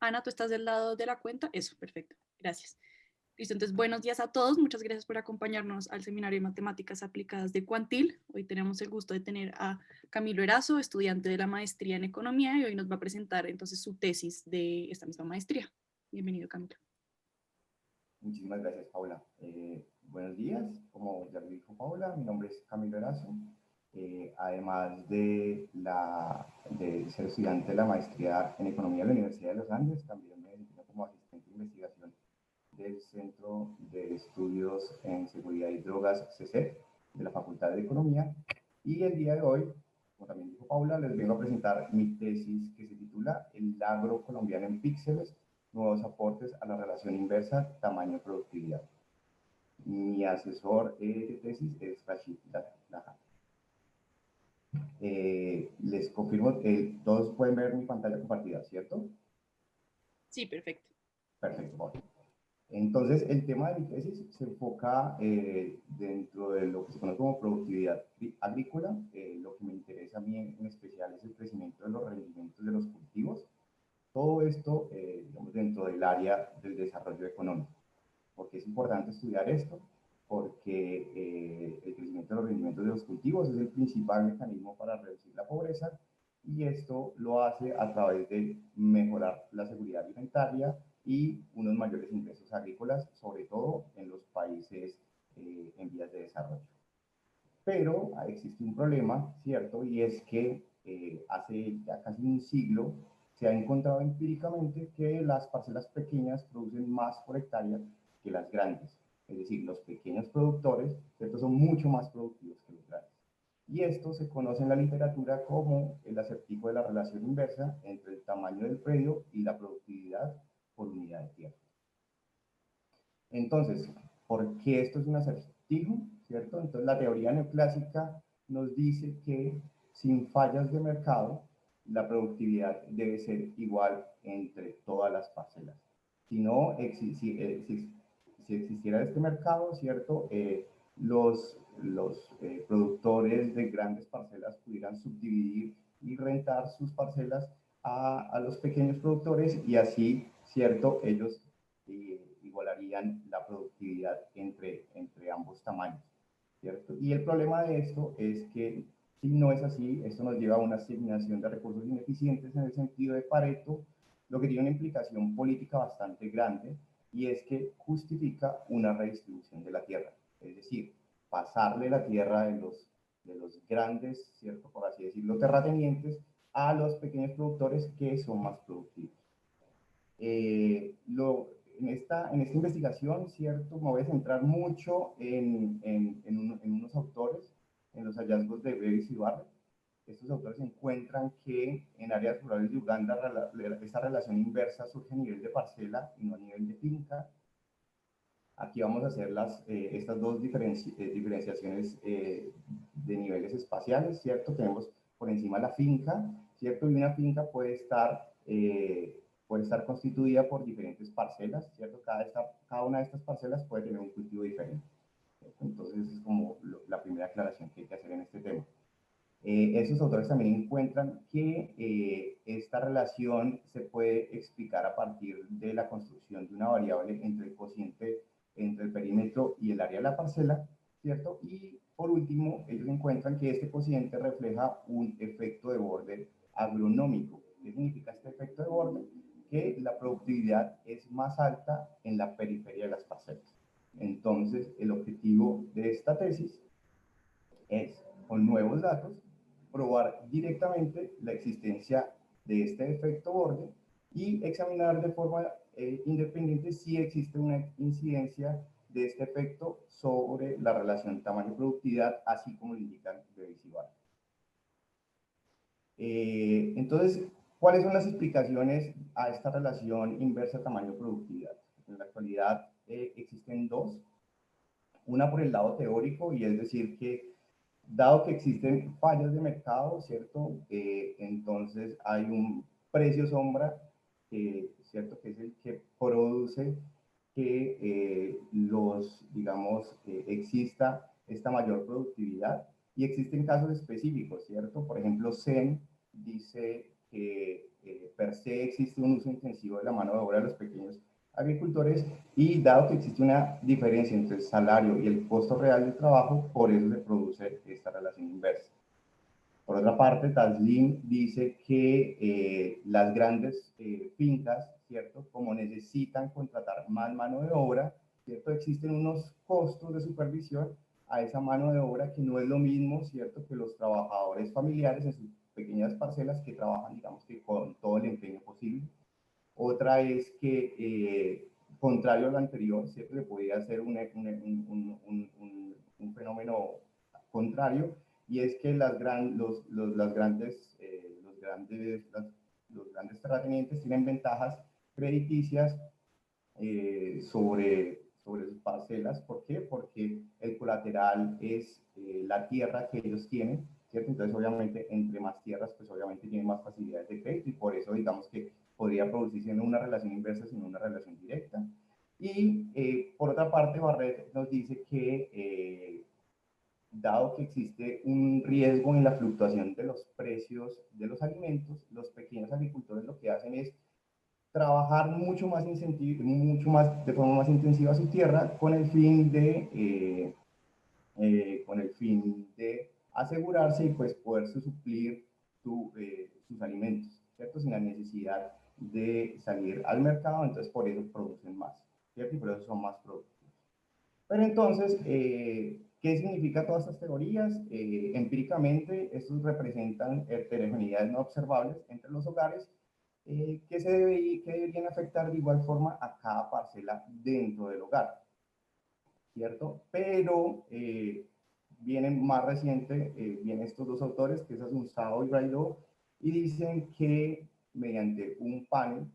Ana, ¿tú estás del lado de la cuenta? Eso, perfecto. Gracias. Listo, entonces buenos días a todos. Muchas gracias por acompañarnos al seminario de matemáticas aplicadas de Cuantil. Hoy tenemos el gusto de tener a Camilo Erazo, estudiante de la maestría en economía, y hoy nos va a presentar entonces su tesis de esta misma maestría. Bienvenido, Camilo. Muchísimas gracias, Paula. Buenos días, como ya lo dijo Paula, mi nombre es Camilo Erazo. Además de ser estudiante de la maestría en Economía de la Universidad de los Andes, también me desempeño como asistente de investigación del Centro de Estudios en Seguridad y Drogas, CESED, de la Facultad de Economía. Y el día de hoy, como también dijo Paula, les vengo a presentar mi tesis que se titula El agro colombiano en píxeles, nuevos aportes a la relación inversa tamaño-productividad. Mi asesor de tesis es Rashid Laja. Les confirmo, todos pueden ver mi pantalla compartida, ¿cierto? Sí, perfecto. Perfecto, bueno. Entonces, el tema de mi tesis se enfoca dentro de lo que se conoce como productividad agrícola. Lo que me interesa a mí en especial es el crecimiento de los rendimientos de los cultivos. Todo esto, digamos, dentro del área del desarrollo económico. ¿Por qué es importante estudiar esto? Porque el crecimiento de los rendimientos de los cultivos es el principal mecanismo para reducir la pobreza y esto lo hace a través de mejorar la seguridad alimentaria y unos mayores ingresos agrícolas, sobre todo en los países en vías de desarrollo. Pero existe un problema, ¿cierto? Y es que hace ya casi un siglo se ha encontrado empíricamente que las parcelas pequeñas producen más por hectárea que las grandes. Es decir, los pequeños productores, ¿cierto? Son mucho más productivos que los grandes. Y esto se conoce en la literatura como el acertijo de la relación inversa entre el tamaño del predio y la productividad por unidad de tierra. Entonces, ¿por qué esto es un acertijo? ¿Cierto? Entonces, la teoría neoclásica nos dice que sin fallas de mercado, la productividad debe ser igual entre todas las parcelas. Si no, si existiera este mercado, ¿cierto? Los productores de grandes parcelas pudieran subdividir y rentar sus parcelas a los pequeños productores y así, ¿cierto? Ellos igualarían la productividad entre ambos tamaños, ¿cierto? Y el problema de esto es que si no es así, esto nos lleva a una asignación de recursos ineficientes en el sentido de Pareto, lo que tiene una implicación política bastante grande y es que justifica una redistribución de la tierra, es decir, pasarle la tierra de los grandes, ¿cierto? Por así decirlo, terratenientes a los pequeños productores que son más productivos. En esta investigación, ¿cierto? Me voy a centrar mucho en unos autores, en los hallazgos de Bevis y Barrett. Estos autores encuentran que en áreas rurales de Uganda esta relación inversa surge a nivel de parcela y no a nivel de finca. Aquí vamos a hacer estas dos diferenciaciones de niveles espaciales, ¿cierto? Tenemos por encima la finca, ¿cierto? Y una finca puede estar constituida por diferentes parcelas, ¿cierto? Cada una de estas parcelas puede tener un cultivo diferente. ¿Cierto? Entonces, es como la primera aclaración que hay que hacer en este tema. Esos autores también encuentran que esta relación se puede explicar a partir de la construcción de una variable entre el cociente, entre el perímetro y el área de la parcela, ¿cierto? Y por último, ellos encuentran que este cociente refleja un efecto de borde agronómico. ¿Qué significa este efecto de borde? Que la productividad es más alta en la periferia de las parcelas. Entonces, el objetivo de esta tesis es, con nuevos datos, probar directamente la existencia de este efecto borde y examinar de forma independiente si existe una incidencia de este efecto sobre la relación tamaño-productividad, así como lo indican Bevis y Barrett. Entonces, ¿cuáles son las explicaciones a esta relación inversa tamaño-productividad? En la actualidad existen dos. Una por el lado teórico, y es decir que dado que existen fallas de mercado, ¿cierto? Entonces hay un precio sombra, ¿cierto? Que es el que produce que exista esta mayor productividad. Y existen casos específicos, ¿cierto? Por ejemplo, CEN dice que per se existe un uso intensivo de la mano de obra de los pequeños agricultores y dado que existe una diferencia entre el salario y el costo real del trabajo, por eso se produce esta relación inversa. Por otra parte, Taslim dice que las grandes fincas, ¿cierto? Como necesitan contratar más mano de obra, ¿cierto? Existen unos costos de supervisión a esa mano de obra que no es lo mismo, ¿cierto? Que los trabajadores familiares en sus pequeñas parcelas que trabajan, digamos que con todo el empeño posible. Otra es que, contrario a lo anterior, ¿cierto? Que podría ser un fenómeno contrario, y es que los grandes terratenientes tienen ventajas crediticias sobre sus parcelas. ¿Por qué? Porque el colateral es la tierra que ellos tienen, ¿cierto? Entonces, obviamente, entre más tierras, pues obviamente tienen más facilidades de crédito y por eso, digamos que podría producirse no una relación inversa, sino una relación directa. Y por otra parte, Barrett nos dice que dado que existe un riesgo en la fluctuación de los precios de los alimentos, los pequeños agricultores lo que hacen es trabajar de forma más intensiva su tierra con el fin de asegurarse y pues poderse suplir sus alimentos, ¿cierto? Sin la necesidad de salir al mercado, entonces por eso producen más, ¿cierto? Y por eso son más productivos. Pero entonces, ¿qué significa todas estas teorías? Empíricamente, estos representan heterogeneidades no observables entre los hogares que deberían afectar de igual forma a cada parcela dentro del hogar, ¿cierto? Pero vienen más reciente, vienen estos dos autores, que es Asunsao y Raidó, y dicen que mediante un panel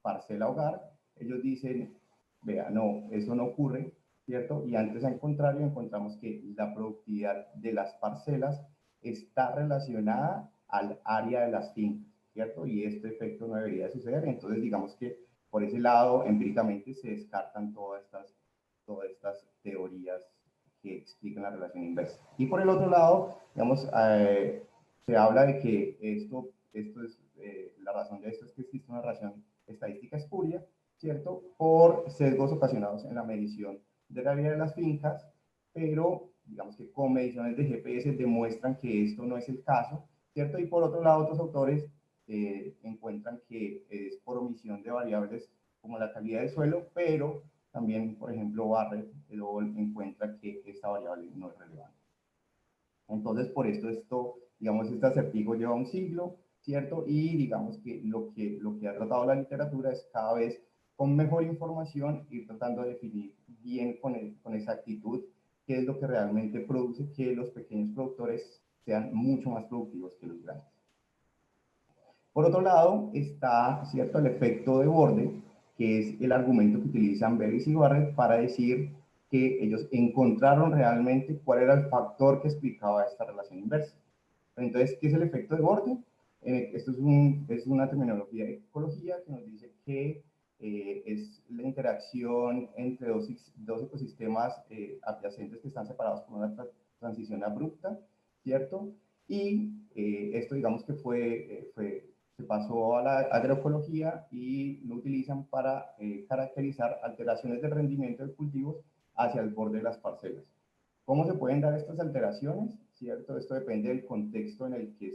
parcela hogar, ellos dicen, vea, no, eso no ocurre, ¿cierto? Y antes, al contrario, encontramos que la productividad de las parcelas está relacionada al área de las fincas, ¿cierto? Y este efecto no debería suceder. Entonces, digamos que por ese lado, empíricamente se descartan todas estas teorías que explican la relación inversa. Y por el otro lado, digamos, se habla de que la razón de esto es que existe una relación estadística espuria, ¿cierto? Por sesgos ocasionados en la medición de la vida de las fincas, pero digamos que con mediciones de GPS demuestran que esto no es el caso, ¿cierto? Y por otro lado, otros autores encuentran que es por omisión de variables como la calidad del suelo, pero también, por ejemplo, Barrett encuentra que esta variable no es relevante. Entonces, por esto, digamos, este acertijo lleva un siglo, ¿cierto? Y digamos que lo que ha tratado la literatura es cada vez con mejor información ir tratando de definir bien con exactitud qué es lo que realmente produce que los pequeños productores sean mucho más productivos que los grandes. Por otro lado, está, ¿cierto?, el efecto de borde, que es el argumento que utilizan Bayes y Barrett para decir que ellos encontraron realmente cuál era el factor que explicaba esta relación inversa. Entonces, ¿qué es el efecto de borde? Esto es una terminología de ecología que nos dice que es la interacción entre dos ecosistemas adyacentes que están separados por una transición abrupta, ¿cierto? Y esto, digamos que se pasó a la agroecología y lo utilizan para caracterizar alteraciones del rendimiento de cultivos hacia el borde de las parcelas. ¿Cómo se pueden dar estas alteraciones? ¿Cierto? Esto depende del contexto en el que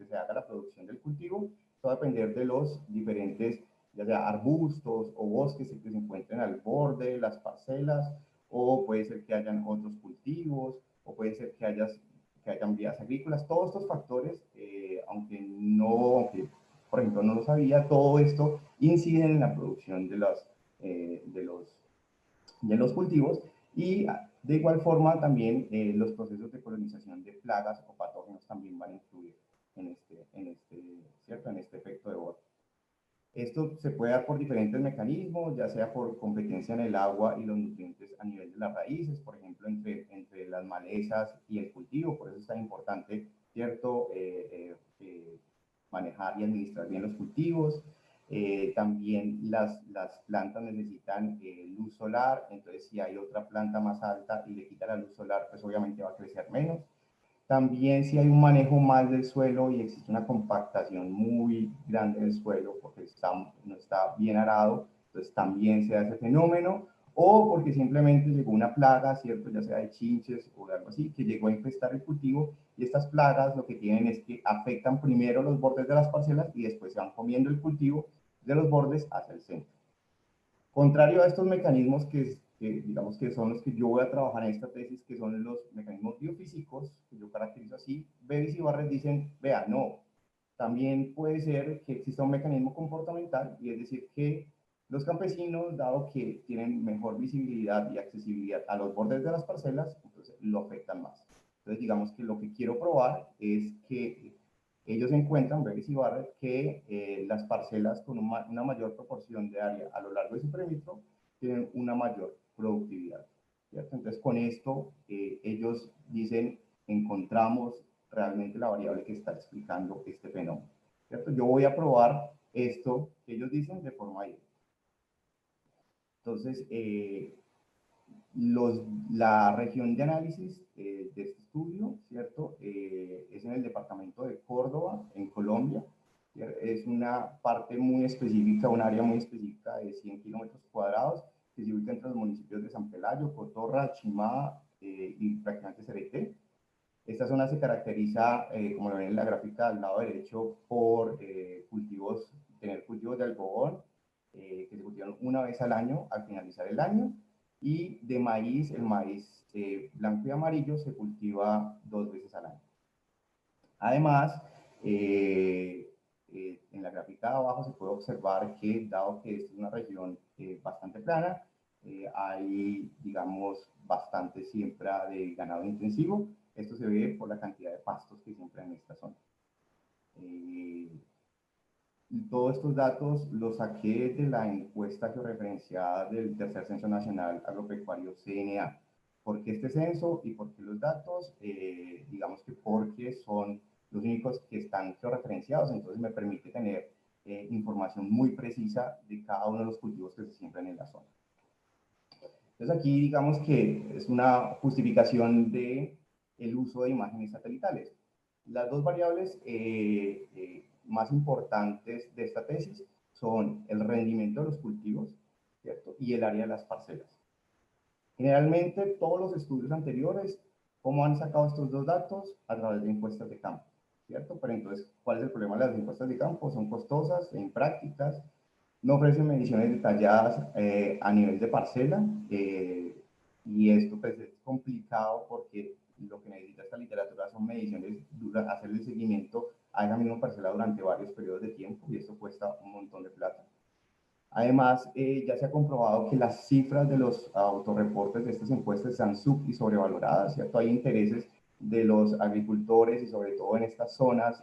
se haga la producción del cultivo. Esto va a depender de los diferentes, ya sea arbustos o bosques que se encuentren al borde de las parcelas, o puede ser que hayan otros cultivos, o puede ser que hayan vías agrícolas. Todos estos factores, aunque por ejemplo no lo sabía, todo esto incide en la producción de los cultivos, y de igual forma también los procesos de colonización de plagas o patógenos también van a influir ¿cierto?, en este efecto de borde. Esto se puede dar por diferentes mecanismos, ya sea por competencia en el agua y los nutrientes a nivel de las raíces, por ejemplo, entre las malezas y el cultivo. Por eso es tan importante, ¿cierto?, manejar y administrar bien los cultivos. También las plantas necesitan luz solar, entonces si hay otra planta más alta y le quita la luz solar, pues obviamente va a crecer menos. También si hay un manejo mal del suelo y existe una compactación muy grande del suelo porque no está bien arado, entonces también se da ese fenómeno, o porque simplemente llegó una plaga, ¿cierto? Ya sea de chinches o de algo así, que llegó a infestar el cultivo, y estas plagas lo que tienen es que afectan primero los bordes de las parcelas y después se van comiendo el cultivo de los bordes hacia el centro. Contrario a estos mecanismos digamos que son los que yo voy a trabajar en esta tesis, que son los mecanismos biofísicos, que yo caracterizo así, Bevis y Barrett dicen, vea, no, también puede ser que exista un mecanismo comportamental, y es decir, que los campesinos, dado que tienen mejor visibilidad y accesibilidad a los bordes de las parcelas, entonces lo afectan más. Entonces, digamos que lo que quiero probar es que ellos encuentran, Bevis y Barrett, que las parcelas con una mayor proporción de área a lo largo de su perímetro tienen una mayor productividad, ¿cierto? Entonces, con esto, ellos dicen, encontramos realmente la variable que está explicando este fenómeno, ¿cierto? Yo voy a probar esto que ellos dicen de forma directa. Entonces, la región de análisis de este estudio, ¿cierto? Es en el departamento de Córdoba, en Colombia. Es una parte muy específica, un área muy específica de 100 kilómetros cuadrados, que se ubica entre los municipios de San Pelayo, Cotorra, Chimá y prácticamente Cereté. Esta zona se caracteriza, como lo ven en la gráfica al lado derecho, por tener cultivos de algodón, que se cultivan una vez al año al finalizar el año, y de maíz, el maíz blanco y amarillo se cultiva 2 veces al año. Además, en la gráfica de abajo se puede observar que, dado que esta es una región bastante plana, hay, digamos, bastante siembra de ganado intensivo. Esto se ve por la cantidad de pastos que siembran en esta zona. Y todos estos datos los saqué de la encuesta georreferenciada del Tercer Censo Nacional Agropecuario CNA. ¿Por qué este censo y por qué los datos? Digamos que porque son los únicos que están georreferenciados, entonces me permite tener información muy precisa de cada uno de los cultivos que se siembran en la zona. Entonces aquí digamos que es una justificación de el uso de imágenes satelitales. Las dos variables más importantes de esta tesis son el rendimiento de los cultivos, ¿cierto? Y el área de las parcelas. Generalmente todos los estudios anteriores, ¿cómo han sacado estos dos datos? A través de encuestas de campo, ¿cierto? Pero entonces, ¿cuál es el problema de las encuestas de campo? Son costosas, imprácticas, no ofrecen mediciones detalladas a nivel de parcela, y esto pues es complicado porque lo que necesita esta literatura son mediciones, hacer el seguimiento a esa misma parcela durante varios periodos de tiempo, y esto cuesta un montón de plata. Además, ya se ha comprobado que las cifras de los autorreportes de estas encuestas están sub y sobrevaloradas, ¿cierto? Hay intereses de los agricultores y sobre todo en estas zonas,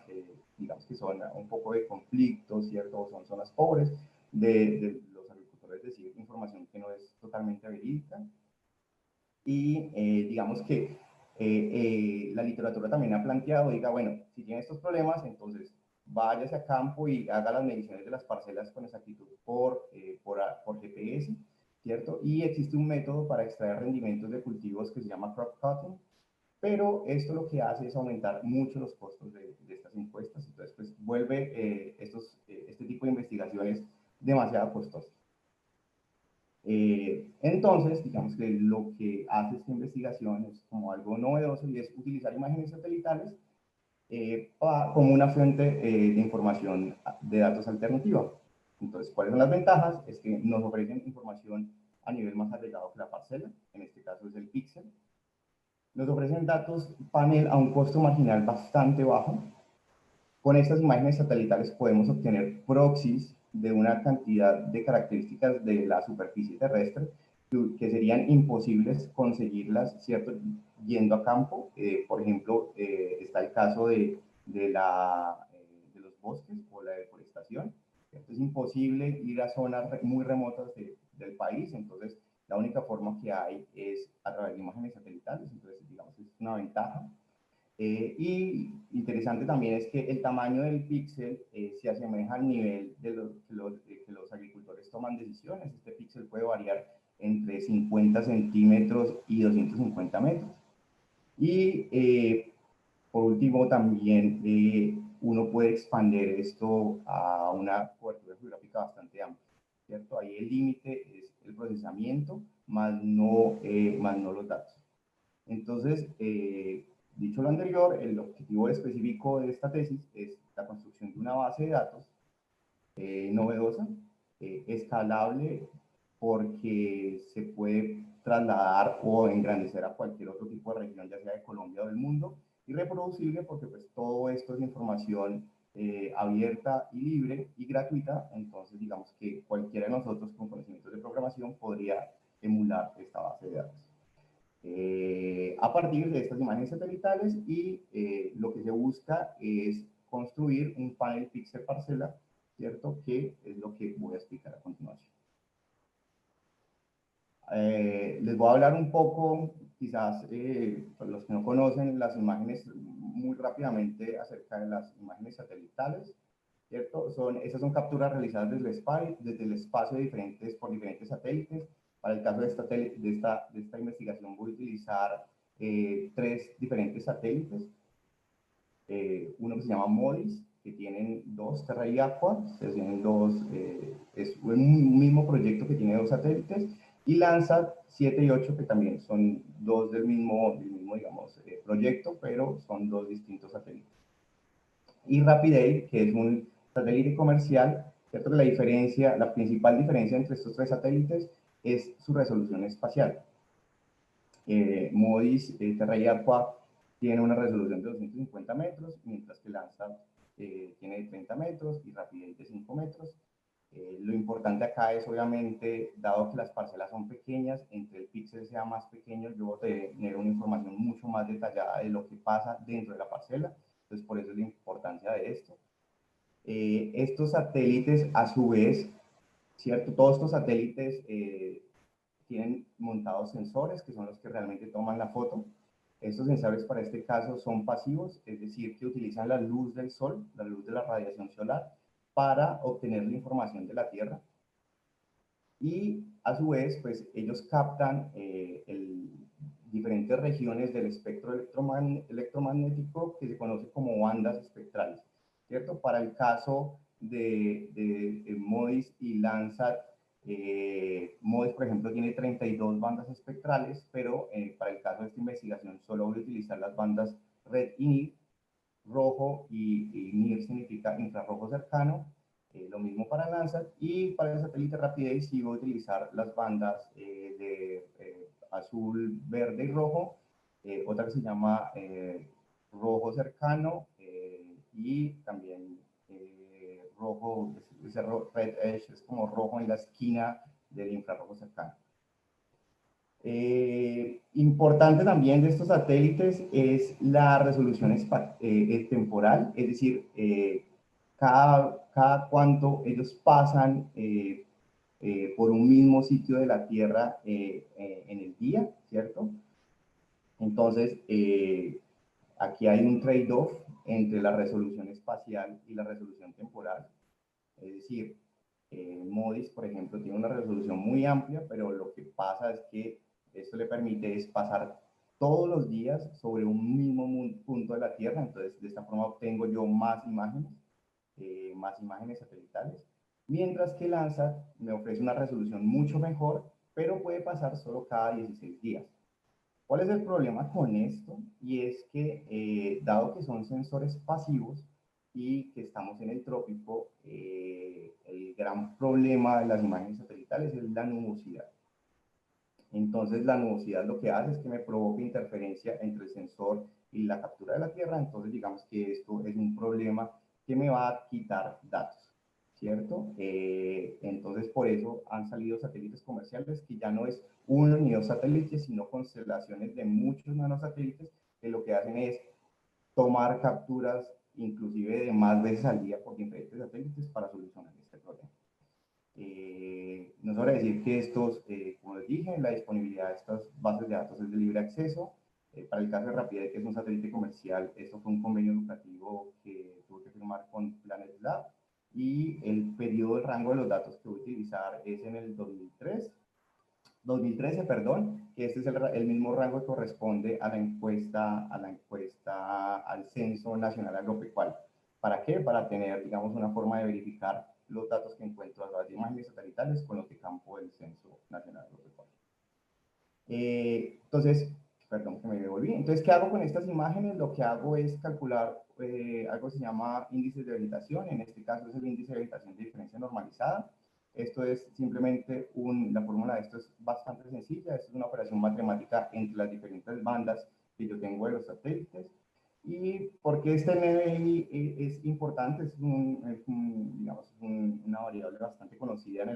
digamos que son un poco de conflicto, ¿cierto? Son zonas pobres, de los agricultores decir información que no es totalmente verídica. Y digamos que la literatura también ha planteado, diga, bueno, si tiene estos problemas, entonces váyase a campo y haga las mediciones de las parcelas con exactitud por GPS, ¿cierto? Y existe un método para extraer rendimientos de cultivos que se llama crop cutting, pero esto lo que hace es aumentar mucho los costos de estas encuestas, entonces pues vuelve este tipo de investigaciones demasiado costosas. Entonces, digamos que lo que hace esta investigación es como algo novedoso, y es utilizar imágenes satelitales como una fuente de información de datos alternativa. Entonces, ¿cuáles son las ventajas? Es que nos ofrecen información a nivel más agregado que la parcela, en este caso es el píxel. Nos ofrecen datos panel a un costo marginal bastante bajo. Con estas imágenes satelitales podemos obtener proxies de una cantidad de características de la superficie terrestre que serían imposibles conseguirlas, ¿cierto? Yendo a campo. Por ejemplo, está el caso de los bosques o la deforestación. Es imposible ir a zonas muy remotas del país, entonces la única forma que hay es a través de imágenes satelitales, entonces digamos que es una ventaja. Y interesante también es que el tamaño del píxel se asemeja al nivel de que los agricultores toman decisiones. Este píxel puede variar entre 50 centímetros y 250 metros. Y Por último, también uno puede expandir esto a una cobertura geográfica bastante amplia, ¿cierto? Ahí el límite es el procesamiento, más no los datos. Entonces, dicho lo anterior, el objetivo específico de esta tesis es la construcción de una base de datos novedosa, escalable, porque se puede trasladar o engrandecer a cualquier otro tipo de región, ya sea de Colombia o del mundo, y reproducible porque pues todo esto es información abierta y libre y gratuita, entonces digamos que cualquiera de nosotros con conocimientos de programación podría emular esta base de datos. A partir de estas imágenes satelitales y lo que se busca es construir un panel píxel parcela, ¿cierto? Que es lo que voy a explicar a continuación. Les voy a hablar un poco, quizás, para los que no conocen las imágenes, muy rápidamente acerca de las imágenes satelitales, ¿cierto? Esas son capturas realizadas desde el espacio por diferentes satélites. Para el caso de esta investigación voy a utilizar 3 diferentes satélites. Uno que se llama MODIS, que tienen 2, Terra y Aqua, tienen es un mismo proyecto que tiene 2 satélites, y Landsat 7 y 8, que también son 2 del mismo digamos, proyecto, pero son 2 distintos satélites. Y RapidAid, que es un satélite comercial, ¿cierto? La principal diferencia entre estos 3 satélites es su resolución espacial. MODIS, Terra y Aqua tiene una resolución de 250 metros, mientras que Landsat tiene 30 metros y RapidAid de 5 metros. Lo importante acá es, obviamente, dado que las parcelas son pequeñas, entre el píxel sea más pequeño, yo voy a tener una información mucho más detallada de lo que pasa dentro de la parcela. Entonces, por eso es la importancia de esto. Estos satélites, a su vez, ¿cierto? Todos estos satélites tienen montados sensores, que son los que realmente toman la foto. Estos sensores para este caso son pasivos, es decir, que utilizan la luz del sol, la luz de la radiación solar, para obtener la información de la Tierra. Y a su vez, pues ellos captan diferentes regiones del espectro electromagnético que se conoce como bandas espectrales, ¿cierto? Para el caso de MODIS y Landsat, MODIS, por ejemplo, tiene 32 bandas espectrales, pero para el caso de esta investigación solo voy a utilizar las bandas red y NIR, rojo y NIR significa infrarrojo cercano, lo mismo para Landsat, y para el satélite RapidAid sí voy a utilizar las bandas de azul, verde y rojo, otra que se llama rojo cercano y también rojo, ese red edge es como rojo en la esquina del infrarrojo cercano. Importante también de estos satélites es la resolución temporal, es decir, cada cuánto ellos pasan por un mismo sitio de la Tierra en el día, ¿cierto? Entonces, aquí hay un trade-off entre la resolución espacial y la resolución temporal, es decir, MODIS, por ejemplo, tiene una resolución muy amplia, pero lo que pasa es que esto le permite es pasar todos los días sobre un mismo punto de la Tierra, entonces de esta forma obtengo yo más imágenes satelitales, mientras que Landsat me ofrece una resolución mucho mejor, pero puede pasar solo cada 16 días. ¿Cuál es el problema con esto? Y es que, dado que son sensores pasivos y que estamos en el trópico, el gran problema de las imágenes satelitales es la nubosidad. Entonces, la nubosidad lo que hace es que me provoca interferencia entre el sensor y la captura de la Tierra. Entonces, digamos que esto es un problema que me va a quitar datos, ¿cierto? Entonces, por eso han salido satélites comerciales que ya no es uno ni dos satélites, sino constelaciones de muchos nanosatélites que lo que hacen es tomar capturas inclusive de más veces al día por diferentes satélites para solucionar este problema. No sobra decir que estos, como les dije, la disponibilidad de estas bases de datos es de libre acceso. Para el caso de RapidAid, que es un satélite comercial, esto fue un convenio educativo que tuve que firmar con Planet Lab, y el periodo de rango de los datos que voy a utilizar es en el 2003, 2013, perdón, que este es el mismo rango que corresponde a la encuesta, al Censo Nacional Agropecuario. ¿Para qué? Para tener, digamos, una forma de verificar los datos que encuentro a las imágenes satelitales con los de campo del Censo Nacional Agropecuario. Entonces, perdón que me devolví. Entonces, ¿qué hago con estas imágenes? Lo que hago es calcular algo que se llama índice de vegetación. En este caso es el índice de vegetación de diferencia normalizada. Esto es simplemente la fórmula de esto es bastante sencilla. Esto es una operación matemática entre las diferentes bandas que yo tengo de los satélites. ¿Y por qué este NBI es importante? Digamos, una variable bastante conocida en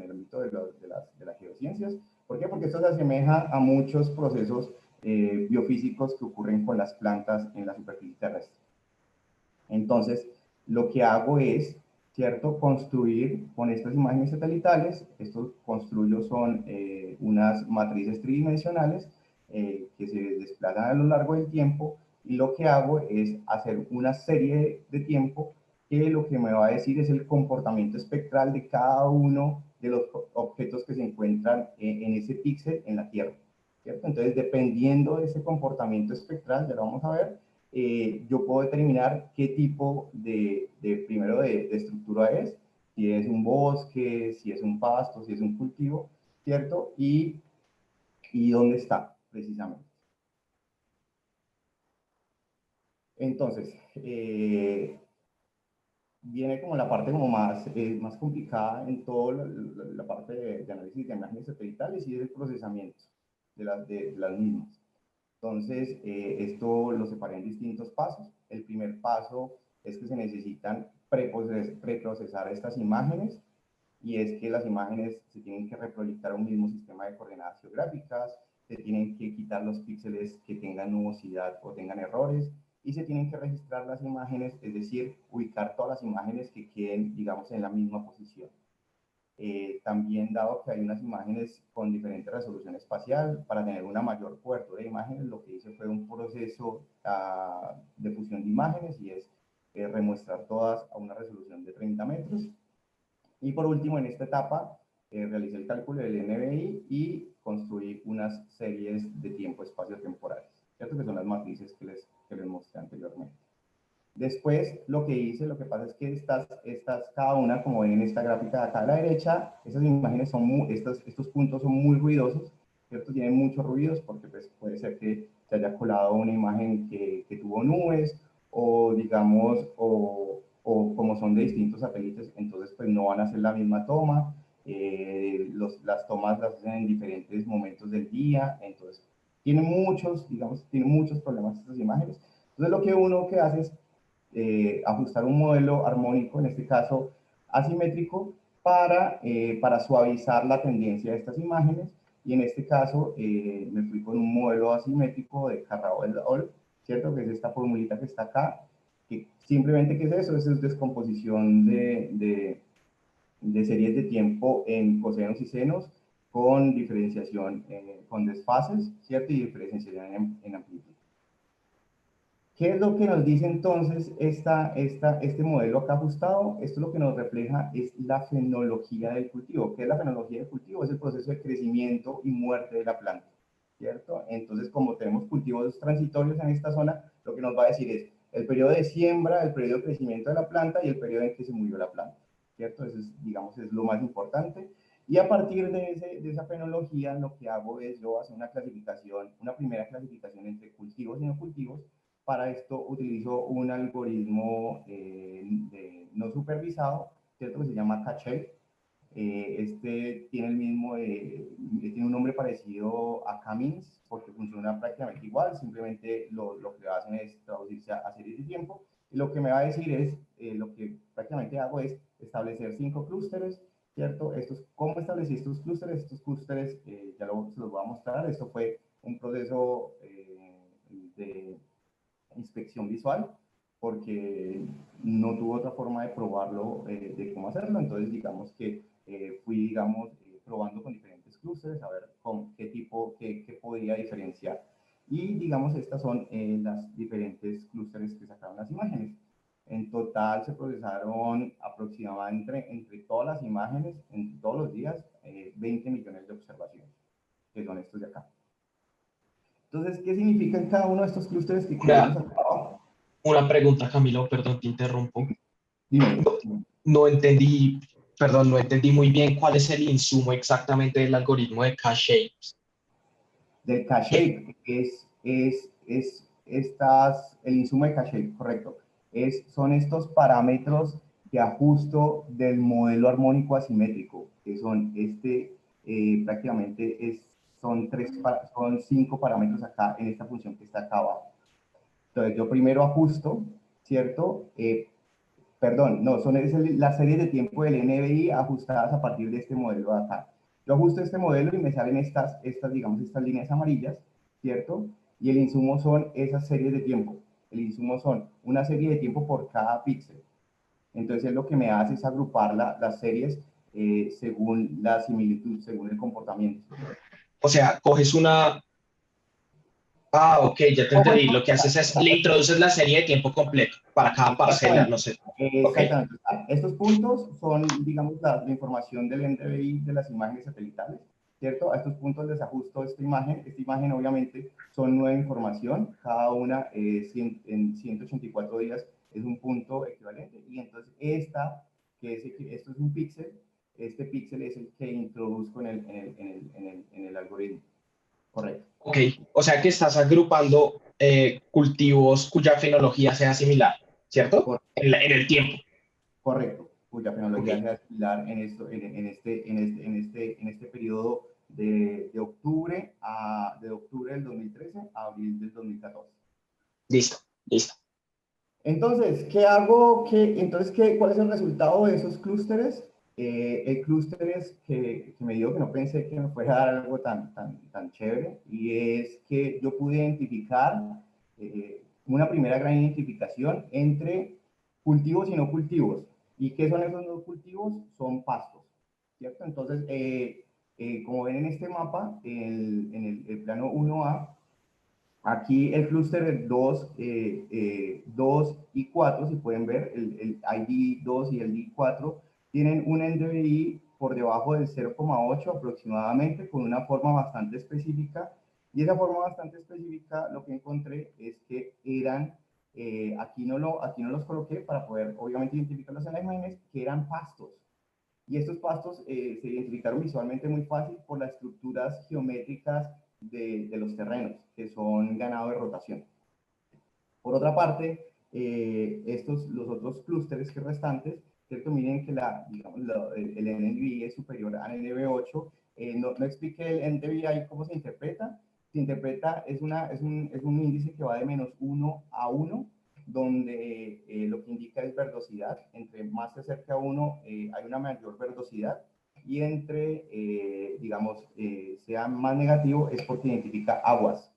el ámbito de las geociencias. ¿Por qué? Porque esto se asemeja a muchos procesos biofísicos que ocurren con las plantas en la superficie terrestre. Entonces, lo que hago es, ¿cierto?, construir con estas imágenes satelitales. Estos construyo son unas matrices tridimensionales que se desplazan a lo largo del tiempo, y lo que hago es hacer una serie de tiempo que lo que me va a decir es el comportamiento espectral de cada uno de los objetos que se encuentran en ese píxel en la Tierra, ¿cierto? Entonces, dependiendo de ese comportamiento espectral, ya lo vamos a ver, yo puedo determinar qué tipo primero de estructura es, si es un bosque, si es un pasto, si es un cultivo, ¿cierto? Y dónde está, precisamente. Entonces, viene como la parte como más complicada en toda la parte de análisis de imágenes satelitales, y es el procesamiento de las mismas. Entonces, esto lo separé en distintos pasos. El primer paso es que se necesitan preprocesar estas imágenes, y es que las imágenes se tienen que reproyectar a un mismo sistema de coordenadas geográficas, se tienen que quitar los píxeles que tengan nubosidad o tengan errores, y se tienen que registrar las imágenes, es decir, ubicar todas las imágenes que queden, digamos, en la misma posición. También, dado que hay unas imágenes con diferente resolución espacial, para tener una mayor cobertura de imágenes, lo que hice fue un proceso de fusión de imágenes, y es remuestrar todas a una resolución de 30 metros. Y por último, en esta etapa, realicé el cálculo del NBI y construí unas series de tiempo-espacio temporales, ¿cierto? Que son las matrices que les mostré anteriormente. Después, lo que hice, lo que pasa es que cada una, como ven en esta gráfica de acá a la derecha, esas imágenes estos puntos son muy ruidosos, ¿cierto? Tienen muchos ruidos porque pues, puede ser que se haya colado una imagen que tuvo nubes, o digamos, o como son de distintos satélites, entonces pues no van a hacer la misma toma. Las tomas las hacen en diferentes momentos del día, entonces tienen muchos problemas estas imágenes. Entonces lo que uno que hace es ajustar un modelo armónico, en este caso asimétrico, para suavizar la tendencia de estas imágenes. Y en este caso me fui con un modelo asimétrico de Carrabel-Hall, ¿cierto? Que es esta formulita que está acá, que simplemente, ¿qué es eso? Eso es descomposición de series de tiempo en cosenos y senos, con diferenciación, con desfases, ¿cierto? Y diferenciación en amplitud. ¿Qué es lo que nos dice entonces este modelo acá ajustado? Esto lo que nos refleja es la fenología del cultivo. ¿Qué es la fenología del cultivo? Es el proceso de crecimiento y muerte de la planta, ¿cierto? Entonces, como tenemos cultivos transitorios en esta zona, lo que nos va a decir es el periodo de siembra, el periodo de crecimiento de la planta y el periodo en que se murió la planta, ¿cierto? Eso es, digamos, es lo más importante. Y a partir de esa fenología, lo que hago es yo hacer una primera clasificación entre cultivos y no cultivos. Para esto utilizo un algoritmo no supervisado, ¿cierto? Que se llama Caché. Este tiene un nombre parecido a Camins, porque funciona prácticamente igual, simplemente lo que hacen es traducirse a series de tiempo. Y lo que me va a decir es, lo que prácticamente hago es establecer 5 clústeres, ¿cierto? ¿Cómo establecí estos clústeres? Estos clústeres, se los voy a mostrar. Esto fue un proceso de inspección visual, porque no tuvo otra forma de probarlo, de cómo hacerlo. Entonces, digamos que fui, digamos, probando con diferentes clústeres, a ver qué podía diferenciar. Y, digamos, estas son las diferentes clústeres que sacaron las imágenes. En total se procesaron aproximadamente entre todas las imágenes, en todos los días, 20 millones de observaciones. que son estos de acá. Entonces, ¿qué significan cada uno de estos clústeres que vemos Una, acá abajo? una pregunta, Camilo, perdón, te interrumpo. Dime. No entendí, perdón, no entendí muy bien cuál es el insumo exactamente del algoritmo de K-shapes. Del K-shape el insumo de K-shape, correcto. Son estos parámetros de ajusto del modelo armónico asimétrico, que son prácticamente son 5 parámetros acá en esta función que está acá abajo. Entonces yo primero ajusto, ¿cierto? Perdón, no, las series de tiempo del NBI ajustadas a partir de este modelo de acá. Yo ajusto este modelo y me salen digamos, estas líneas amarillas, ¿cierto? Y el insumo son esas series de tiempo. El insumo son una serie de tiempo por cada píxel. Entonces, lo que me hace es agrupar las series según la similitud, según el comportamiento. O sea, coges una... Ah, ok, ya te entendí. Lo que haces es, le introduces la serie de tiempo completo para cada parcela, no sé. Ok, Exactamente. Estos puntos son, digamos, la información del NDVI de las imágenes satelitales, ¿cierto? A estos puntos les ajusto esta imagen. Esta imagen, obviamente, son nueva información. Cada una en 184 días es un punto equivalente. Y entonces esto es un píxel. Este píxel es el que introduzco en el algoritmo. Correcto. ok. O sea que estás agrupando cultivos cuya fenología sea similar, ¿cierto? En el tiempo. Correcto, cuya Ok, fenología sea similar en este periodo de octubre del 2013 a abril del 2014. listo, listo. Entonces, ¿cuál es el resultado de esos clústeres? El clúster es que me dio que no pensé que me fuera a dar algo tan chévere, y es que yo pude identificar una primera gran identificación entre cultivos y no cultivos. ¿Y qué son esos no cultivos? Son pastos, ¿cierto? Entonces, como ven en este mapa, en el plano 1A, aquí el clúster 2 y 4, si pueden ver, el ID 2 y el ID 4, tienen un NDVI por debajo del 0,8 aproximadamente, con una forma bastante específica. Y esa forma bastante específica, lo que encontré es que eran, aquí no los coloqué para poder obviamente identificarlos en las imágenes, que eran pastos. Y estos pastos se identificaron visualmente muy fácil por las estructuras geométricas de los terrenos, que son ganado de rotación. Por otra parte, los otros clústeres que restantes, ¿cierto? Miren que el NDVI es superior al NV8. No expliqué el NDVI cómo se interpreta. Se interpreta, es un índice que va de -1 a 1, donde lo que indica es verdosidad. Entre más se acerca a 1, hay una mayor verdosidad. Y digamos, sea más negativo, es porque identifica aguas.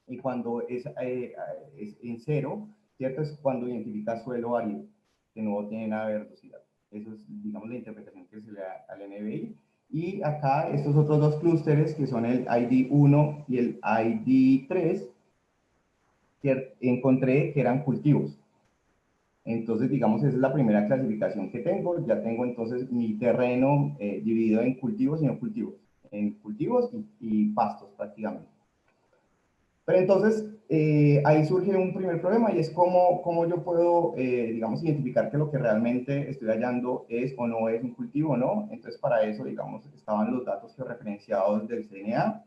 Y cuando es en 0, ¿cierto? Es cuando identifica suelo árido, que no tiene nada de verdosidad. Eso es, digamos, la interpretación que se le da al NBI. Y acá estos otros dos clústeres, que son el ID1 y el ID3, encontré que eran cultivos. Entonces, digamos, esa es la primera clasificación que tengo. Ya tengo entonces mi terreno dividido en cultivos y no cultivos. En cultivos y pastos prácticamente. Pero entonces, ahí surge un primer problema, y es cómo yo puedo, digamos, identificar que lo que realmente estoy hallando es o no es un cultivo, ¿no? Entonces, para eso, digamos, estaban los datos georreferenciados del CNA.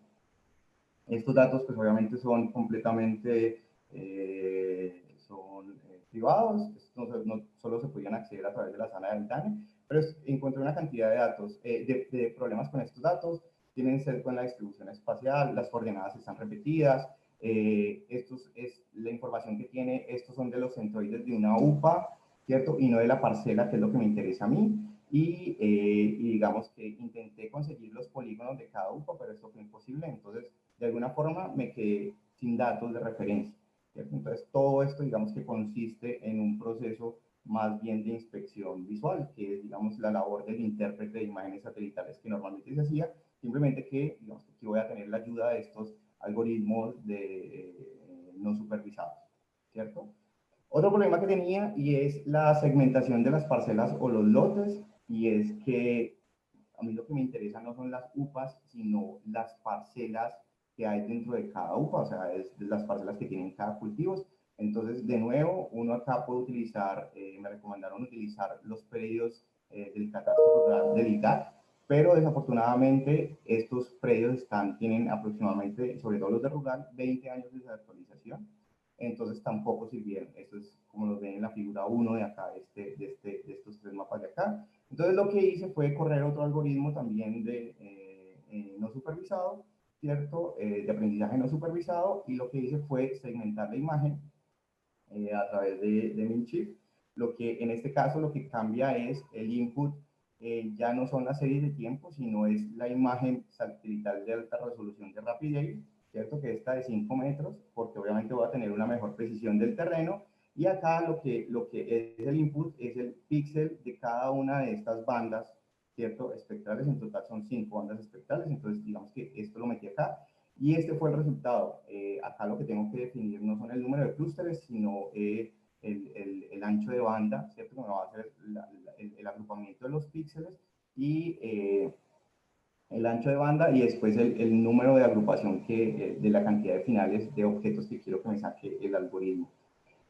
Estos datos, pues, obviamente son completamente privados. No solo se podían acceder a través de la sala de Ventana, pero encontré una cantidad de datos, de problemas con estos datos. Tienen sesgo en la distribución espacial, las coordenadas están repetidas. La información que tiene, estos son de los centroides de una UPA, ¿cierto? Y no de la parcela, que es lo que me interesa a mí. Y digamos que intenté conseguir los polígonos de cada UPA, pero esto fue imposible. Entonces, de alguna forma, me quedé sin datos de referencia, ¿cierto? Entonces, todo esto, digamos que consiste en un proceso más bien de inspección visual, que es, digamos, la labor del intérprete de imágenes satelitales que normalmente se hacía, simplemente que, digamos, que aquí voy a tener la ayuda de estos algoritmos no supervisados, ¿cierto? Otro problema que tenía, y es la segmentación de las parcelas o los lotes, y es que a mí lo que me interesa no son las UPAs, sino las parcelas que hay dentro de cada UPA, o sea, es las parcelas que tienen cada cultivo. Entonces, de nuevo, uno acá puede utilizar, me recomendaron utilizar los predios del catastro rural del ITAC, pero desafortunadamente estos predios tienen aproximadamente, sobre todo los de rural, 20 años de desactualización, entonces tampoco sirvieron. Esto es como lo ven en la figura 1 de acá, de estos tres mapas de acá. Entonces lo que hice fue correr otro algoritmo también de no supervisado, ¿cierto? De aprendizaje no supervisado, y lo que hice fue segmentar la imagen a través de Minchip. Lo que en este caso lo que cambia es el input, ya no son las series de tiempo, sino es la imagen satelital de alta resolución de RapidAI, ¿cierto? Que está de 5 metros, porque obviamente voy a tener una mejor precisión del terreno. Y acá lo que es el input es el píxel de cada una de estas bandas, ¿cierto? Espectrales, en total son 5 bandas espectrales, entonces digamos que esto lo metí acá. Y este fue el resultado. Acá lo que tengo que definir no son el número de clústeres, sino el ancho de banda, ¿cierto? Que me va a hacer el agrupamiento de los píxeles y el ancho de banda, y después el número de agrupación de la cantidad de finales de objetos que quiero que me saque el algoritmo.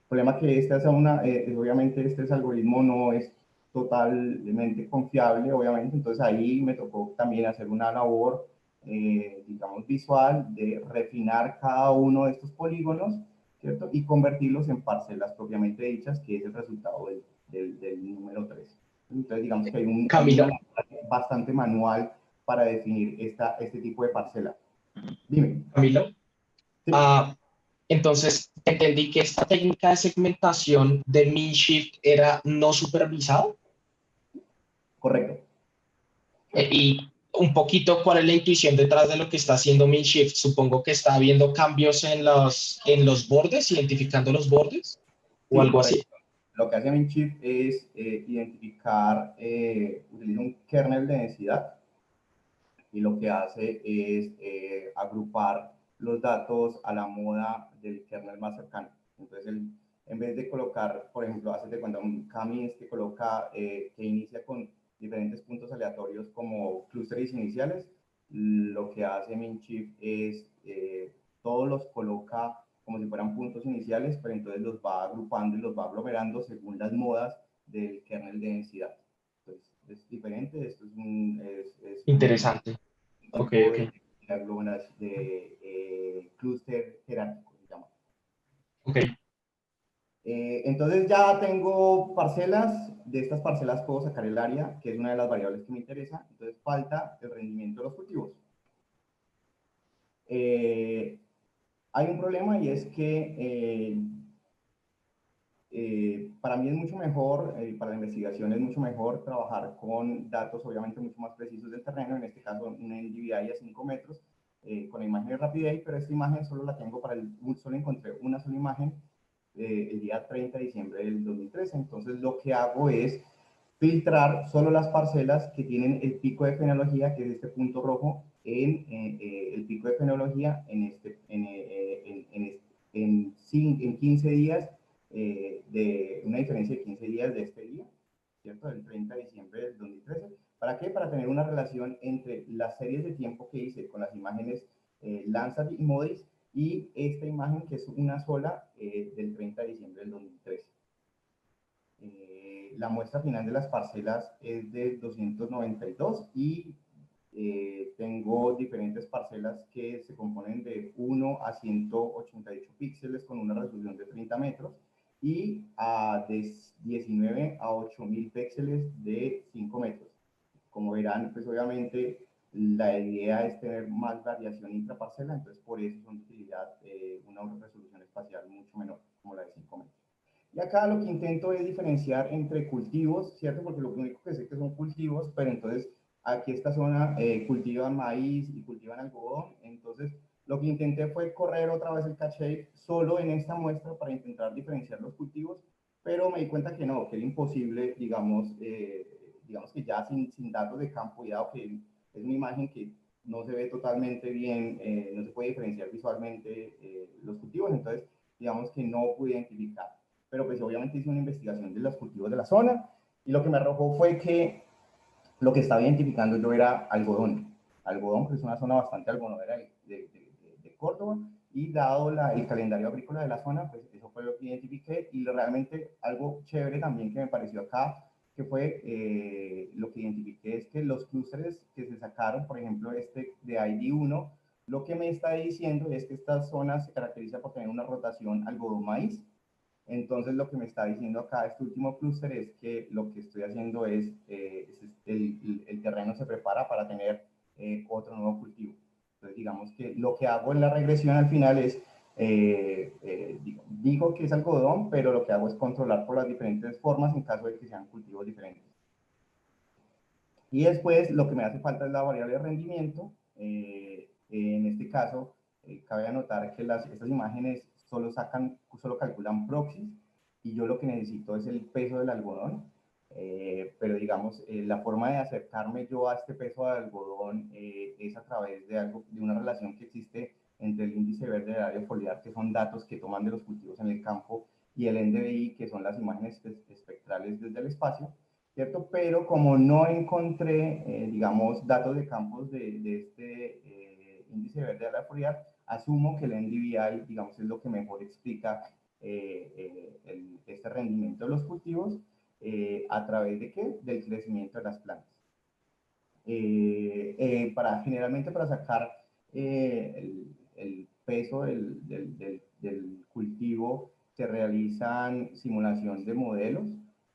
El problema que obviamente este algoritmo no es totalmente confiable, obviamente, entonces ahí me tocó también hacer una labor, digamos, visual de refinar cada uno de estos polígonos, ¿cierto? Y convertirlos en parcelas propiamente dichas, que es el resultado del número 3. Entonces, digamos que hay Camilo, bastante manual para definir este tipo de parcela. Dime. Camilo. Sí. Entonces, entendí que esta técnica de segmentación de min shift era no supervisado. Correcto. Y un poquito, ¿cuál es la intuición detrás de lo que está haciendo min shift? Supongo que está viendo cambios en los bordes, identificando los bordes o Sí, algo correcto. así. Lo que hace Minchip es identificar, utiliza un kernel de densidad, y lo que hace es agrupar los datos a la moda del kernel más cercano. Entonces, en vez de colocar, por ejemplo, hace de cuenta un Camis que coloca, que inicia con diferentes puntos aleatorios como clústeres iniciales, lo que hace Minchip es todos los coloca como si fueran puntos iniciales, pero entonces los va agrupando y los va aglomerando según las modas del kernel de densidad. Entonces, es diferente, esto es un Interesante. Ok, tipo ok. de clúster jerárquico, se llama. Ok. Entonces ya tengo parcelas, de estas parcelas puedo sacar el área, que es una de las variables que me interesa, entonces falta el rendimiento de los cultivos. Hay un problema, y es que para mí es mucho mejor, para la investigación es mucho mejor trabajar con datos obviamente mucho más precisos del terreno, en este caso una NDVI a 5 metros, con la imagen de RapidAI, pero esta imagen solo la tengo solo encontré una sola imagen el día 30 de diciembre del 2013, entonces lo que hago es filtrar solo las parcelas que tienen el pico de fenología, que es este punto rojo, el pico de fenología en 15 días, de una diferencia de 15 días de este día, ¿cierto? Del 30 de diciembre del 2013. ¿Para qué? Para tener una relación entre las series de tiempo que hice con las imágenes Landsat y MODIS y esta imagen, que es una sola, del 30 de diciembre del 2013. La muestra final de las parcelas es de 292 y tengo diferentes parcelas que se componen de 1 a 188 píxeles con una resolución de 30 metros y de 19 a 8000 píxeles de 5 metros. Como verán, pues obviamente la idea es tener más variación intraparcela, entonces por eso son de utilidad una resolución espacial mucho menor, como la de 5 metros. Y acá lo que intento es diferenciar entre cultivos, ¿cierto? Porque lo único que sé que son cultivos, pero entonces aquí esta zona cultivan maíz y cultivan algodón, entonces lo que intenté fue correr otra vez el caché solo en esta muestra para intentar diferenciar los cultivos, pero me di cuenta que no, que era imposible, digamos que ya sin datos de campo, y dado que es una imagen que no se ve totalmente bien, no se puede diferenciar visualmente los cultivos, entonces digamos que no pude identificar. Pero pues obviamente hice una investigación de los cultivos de la zona, y lo que me arrojó fue que lo que estaba identificando yo era algodón. Algodón, que es una zona bastante algodonera de Córdoba, y dado el calendario agrícola de la zona, pues eso fue lo que identifiqué. Y realmente algo chévere también que me pareció acá, que fue lo que identifiqué, es que los clústeres que se sacaron, por ejemplo, este de ID1, lo que me está diciendo es que esta zona se caracteriza por tener una rotación algodón-maíz. Entonces, lo que me está diciendo acá este último clúster es que lo que estoy haciendo es, el terreno se prepara para tener otro nuevo cultivo. Entonces, digamos que lo que hago en la regresión al final es, digo que es algodón, pero lo que hago es controlar por las diferentes formas en caso de que sean cultivos diferentes. Y después, lo que me hace falta es la variable de rendimiento. En este caso, cabe anotar que estas imágenes solo calculan proxies, y yo lo que necesito es el peso del algodón. Pero digamos, la forma de acercarme yo a este peso del algodón es a través de una relación que existe entre el índice verde del área foliar, que son datos que toman de los cultivos en el campo, y el NDVI, que son las imágenes espectrales desde el espacio, ¿cierto? Pero como no encontré, digamos, datos de campos de este índice verde de la foliar, asumo que el NDVI, digamos, es lo que mejor explica este rendimiento de los cultivos a través de ¿qué? Del crecimiento de las plantas. Generalmente para sacar el peso del cultivo se realizan simulación de modelos,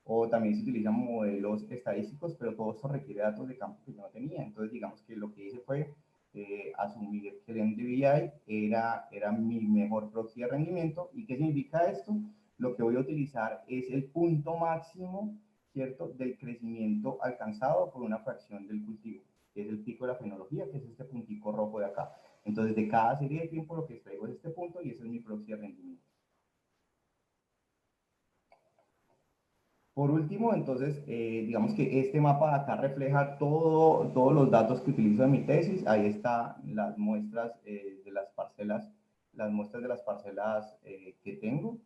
o también se utilizan modelos estadísticos, pero todo esto requiere datos de campo que yo no tenía. Entonces, digamos que lo que hice fue asumir que el NDVI era mi mejor proxy de rendimiento. ¿Y qué significa esto? Lo que voy a utilizar es el punto máximo, ¿cierto?, del crecimiento alcanzado por una fracción del cultivo, que es el pico de la fenología, que es este puntico rojo de acá. Entonces, de cada serie de tiempo lo que extraigo es este punto, y ese es mi proxy de rendimiento. Por último, entonces, digamos que este mapa de acá refleja todos los datos que utilizo en mi tesis. Ahí están las muestras de las parcelas, que tengo.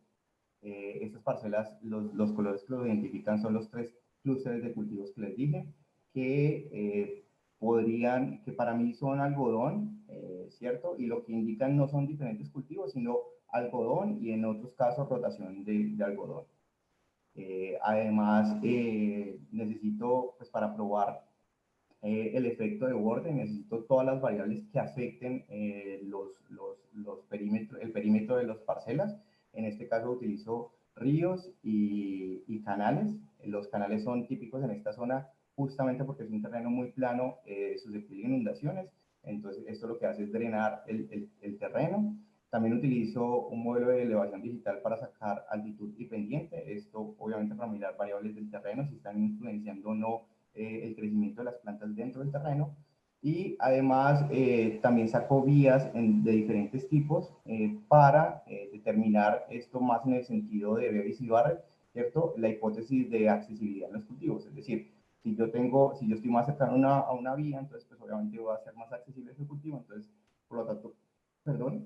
Estas parcelas, los colores que los identifican son los 3 clústeres de cultivos que les dije, que que para mí son algodón, ¿cierto? Y lo que indican no son diferentes cultivos, sino algodón, y en otros casos rotación de algodón. Además, necesito, pues para probar el efecto de borde, necesito todas las variables que afecten el perímetro de las parcelas. En este caso utilizo ríos y canales. Los canales son típicos en esta zona justamente porque es un terreno muy plano, susceptible a inundaciones. Entonces, esto lo que hace es drenar el terreno. También utilizo un modelo de elevación digital para sacar altitud y pendiente. Esto, obviamente, para mirar variables del terreno, si están influenciando o no el crecimiento de las plantas dentro del terreno. Y además, también saco vías de diferentes tipos para determinar esto más en el sentido de Bevis y Barrett, ¿cierto? La hipótesis de accesibilidad en los cultivos. Es decir, si yo estoy más cercano a una vía, entonces pues obviamente va a ser más accesible ese cultivo. Entonces, por lo tanto,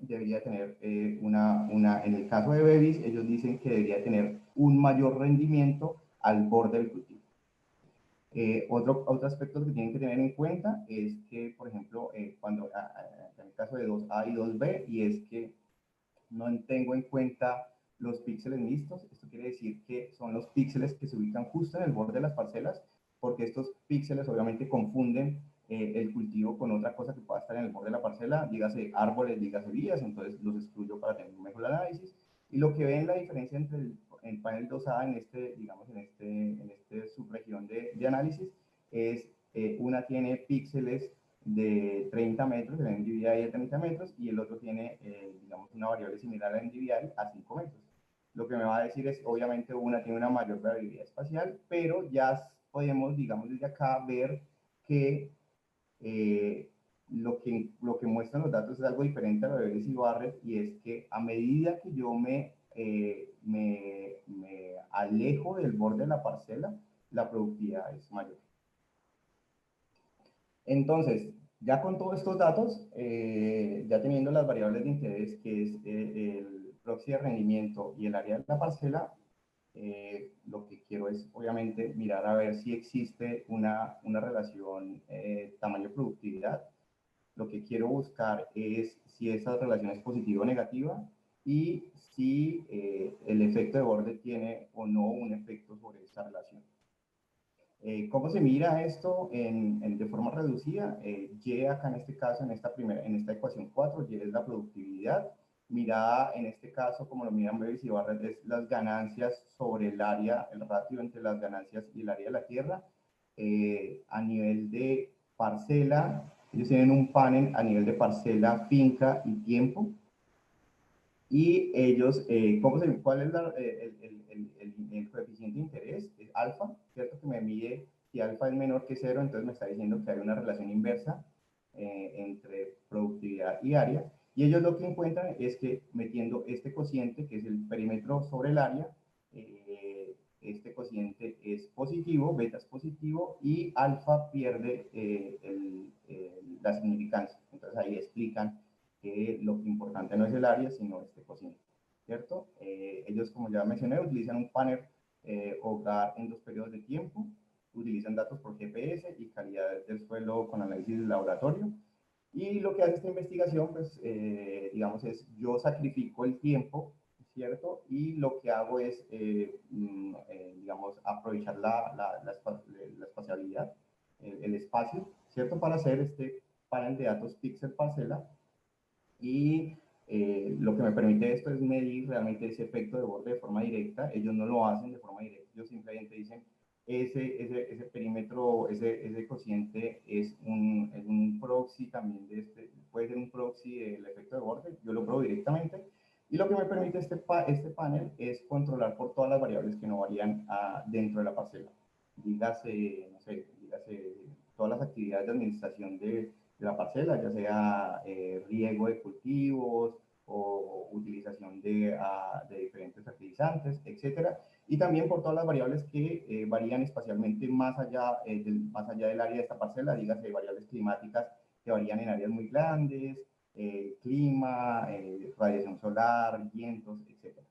debería tener en el caso de Bevis, ellos dicen que debería tener un mayor rendimiento al borde del cultivo. Otro aspecto que tienen que tener en cuenta es que, por ejemplo, en el caso de 2A y 2B, y es que no tengo en cuenta los píxeles mixtos. Esto quiere decir que son los píxeles que se ubican justo en el borde de las parcelas, porque estos píxeles obviamente confunden el cultivo con otra cosa que pueda estar en el borde de la parcela, dígase árboles, dígase vías. Entonces los excluyo para tener un mejor análisis. Y lo que ven, la diferencia entre el panel 2A en esta subregión de análisis es una tiene píxeles de 30 metros, el NDVI de 30 metros, y el otro tiene, digamos, una variable similar al NDVI a 5 metros. Lo que me va a decir es, obviamente, una tiene una mayor variabilidad espacial, pero ya podemos, digamos, desde acá ver que lo que muestran los datos es algo diferente a lo de Bevis y Barrett, y es que a medida que yo me alejo del borde de la parcela, la productividad es mayor. Entonces, ya con todos estos datos, ya teniendo las variables de interés, que es el proxy de rendimiento y el área de la parcela, lo que quiero es, obviamente, mirar a ver si existe una relación tamaño-productividad. Lo que quiero buscar es si esa relación es positiva o negativa y si el efecto de borde tiene o no un efecto sobre esta relación. ¿Cómo se mira esto de forma reducida? Y acá en este caso, en esta ecuación 4, Y es la productividad. Mirada en este caso, como lo miran Bevis y Barrett, es las ganancias sobre el área, el ratio entre las ganancias y el área de la tierra. A nivel de parcela, ellos tienen un panel a nivel de parcela, finca y tiempo. Y ellos, ¿cuál es el coeficiente de interés? Es alfa, ¿cierto? Que me mide, si alfa es menor que 0, entonces me está diciendo que hay una relación inversa entre productividad y área. Y ellos lo que encuentran es que metiendo este cociente, que es el perímetro sobre el área, este cociente es positivo, beta es positivo, y alfa pierde la significancia. Entonces ahí explican que lo importante no es el área, sino este cociente, ¿cierto? Ellos, como ya mencioné, utilizan un panel hogar en 2 periodos de tiempo, utilizan datos por GPS y calidad del suelo con análisis de laboratorio. Y lo que hace esta investigación, pues, digamos, es yo sacrifico el tiempo, ¿cierto? Y lo que hago es, digamos, aprovechar la espacialidad, el espacio, ¿cierto? Para hacer este panel de datos píxel parcela. Y lo que me permite esto es medir realmente ese efecto de borde de forma directa. Ellos no lo hacen de forma directa, ellos simplemente dicen ese perímetro, ese cociente es un proxy también puede ser un proxy del efecto de borde. Yo lo pruebo directamente. Y lo que me permite este panel es controlar por todas las variables que no varían dentro de la parcela. Dígase, no sé, todas las actividades de administración de la parcela, ya sea riego de cultivos o utilización de diferentes fertilizantes, etcétera, y también por todas las variables que varían espacialmente más allá del área de esta parcela, dígase variables climáticas que varían en áreas muy grandes, clima, radiación solar, vientos, etcétera.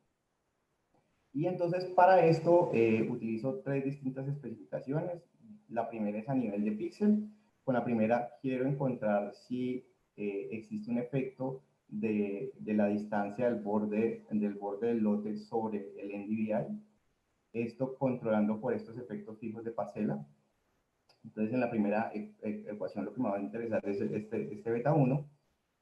Y entonces para esto utilizo 3 distintas especificaciones. La primera es a nivel de píxel. Con la primera quiero encontrar si existe un efecto de la distancia del borde del lote sobre el NDVI. Esto controlando por estos efectos fijos de parcela. Entonces en la primera ecuación lo que me va a interesar es este beta 1.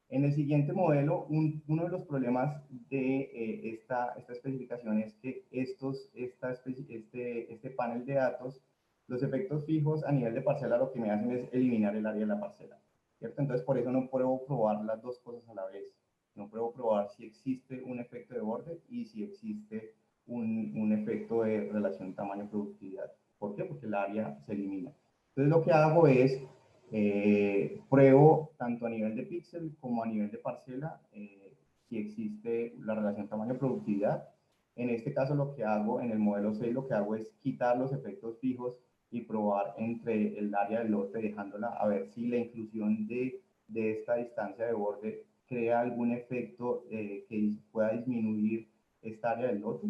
En el siguiente modelo, uno de los problemas de esta especificación es que este panel de datos, los efectos fijos a nivel de parcela lo que me hacen es eliminar el área de la parcela, ¿cierto? Entonces, por eso no puedo probar las dos cosas a la vez. No puedo probar si existe un efecto de borde y si existe un efecto de relación tamaño-productividad. ¿Por qué? Porque el área se elimina. Entonces, lo que hago es pruebo tanto a nivel de píxel como a nivel de parcela si existe la relación tamaño-productividad. En este caso lo que hago, en el modelo 6, lo que hago es quitar los efectos fijos y probar entre el área del lote, dejándola a ver si la inclusión de esta distancia de borde crea algún efecto que pueda disminuir esta área del lote.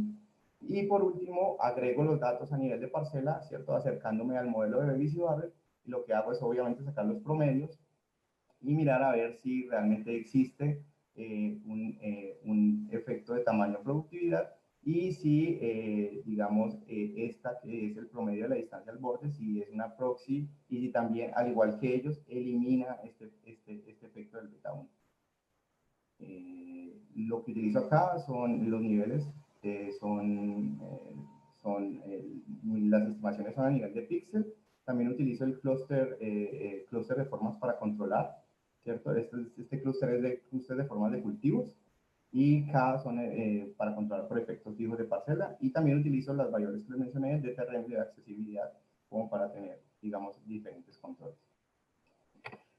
Y por último, agrego los datos a nivel de parcela, ¿cierto? Acercándome al modelo de Bevis y Barrett. Y lo que hago es obviamente sacar los promedios y mirar a ver si realmente existe un efecto de tamaño-productividad y si, digamos, esta que es el promedio de la distancia al borde, si es una proxy y si también, al igual que ellos, elimina este efecto del beta 1. Lo que utilizo acá son los niveles, las estimaciones son a nivel de píxel. También utilizo el clúster de formas para controlar, ¿cierto? Este clúster es de clúster de formas de cultivos y cada son para controlar por efectos fijos de parcela. Y también utilizo las variables que les mencioné de terreno y de accesibilidad como para tener, digamos, diferentes controles.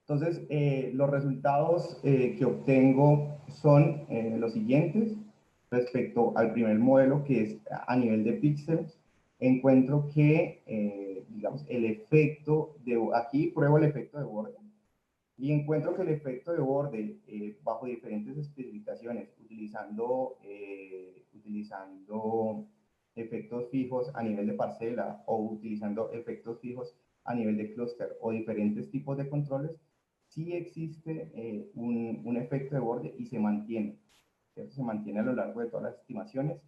Entonces, los resultados que obtengo son los siguientes. Respecto al primer modelo, que es a nivel de píxeles, encuentro que, digamos, el efecto aquí pruebo el efecto de borde, y encuentro que el efecto de borde, bajo diferentes especificaciones, utilizando efectos fijos a nivel de parcela o utilizando efectos fijos a nivel de clúster o diferentes tipos de controles, sí existe un efecto de borde y se mantiene, ¿cierto? Se mantiene a lo largo de todas las estimaciones.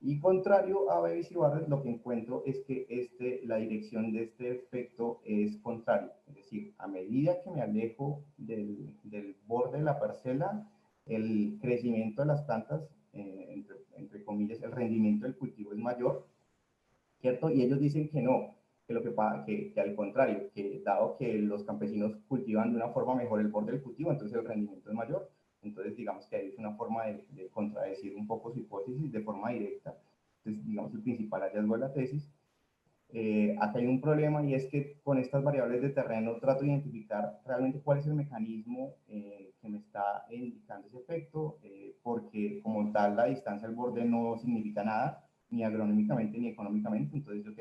Y contrario a Bevis y Barrett, lo que encuentro es que la dirección de este efecto es contrario. Es decir, a medida que me alejo del borde de la parcela, el crecimiento de las plantas, entre comillas, el rendimiento del cultivo es mayor, ¿cierto? Y ellos dicen que no, que lo que pasa, que al contrario, que dado que los campesinos cultivan de una forma mejor el borde del cultivo, entonces el rendimiento es mayor. Entonces, digamos que ahí es una forma de contradecir un poco su hipótesis de forma directa. Entonces, digamos, el principal hallazgo de la tesis. Acá hay un problema y es que con estas variables de terreno trato de identificar realmente cuál es el mecanismo que me está indicando ese efecto, porque como tal la distancia al borde no significa nada, ni agronómicamente ni económicamente, entonces yo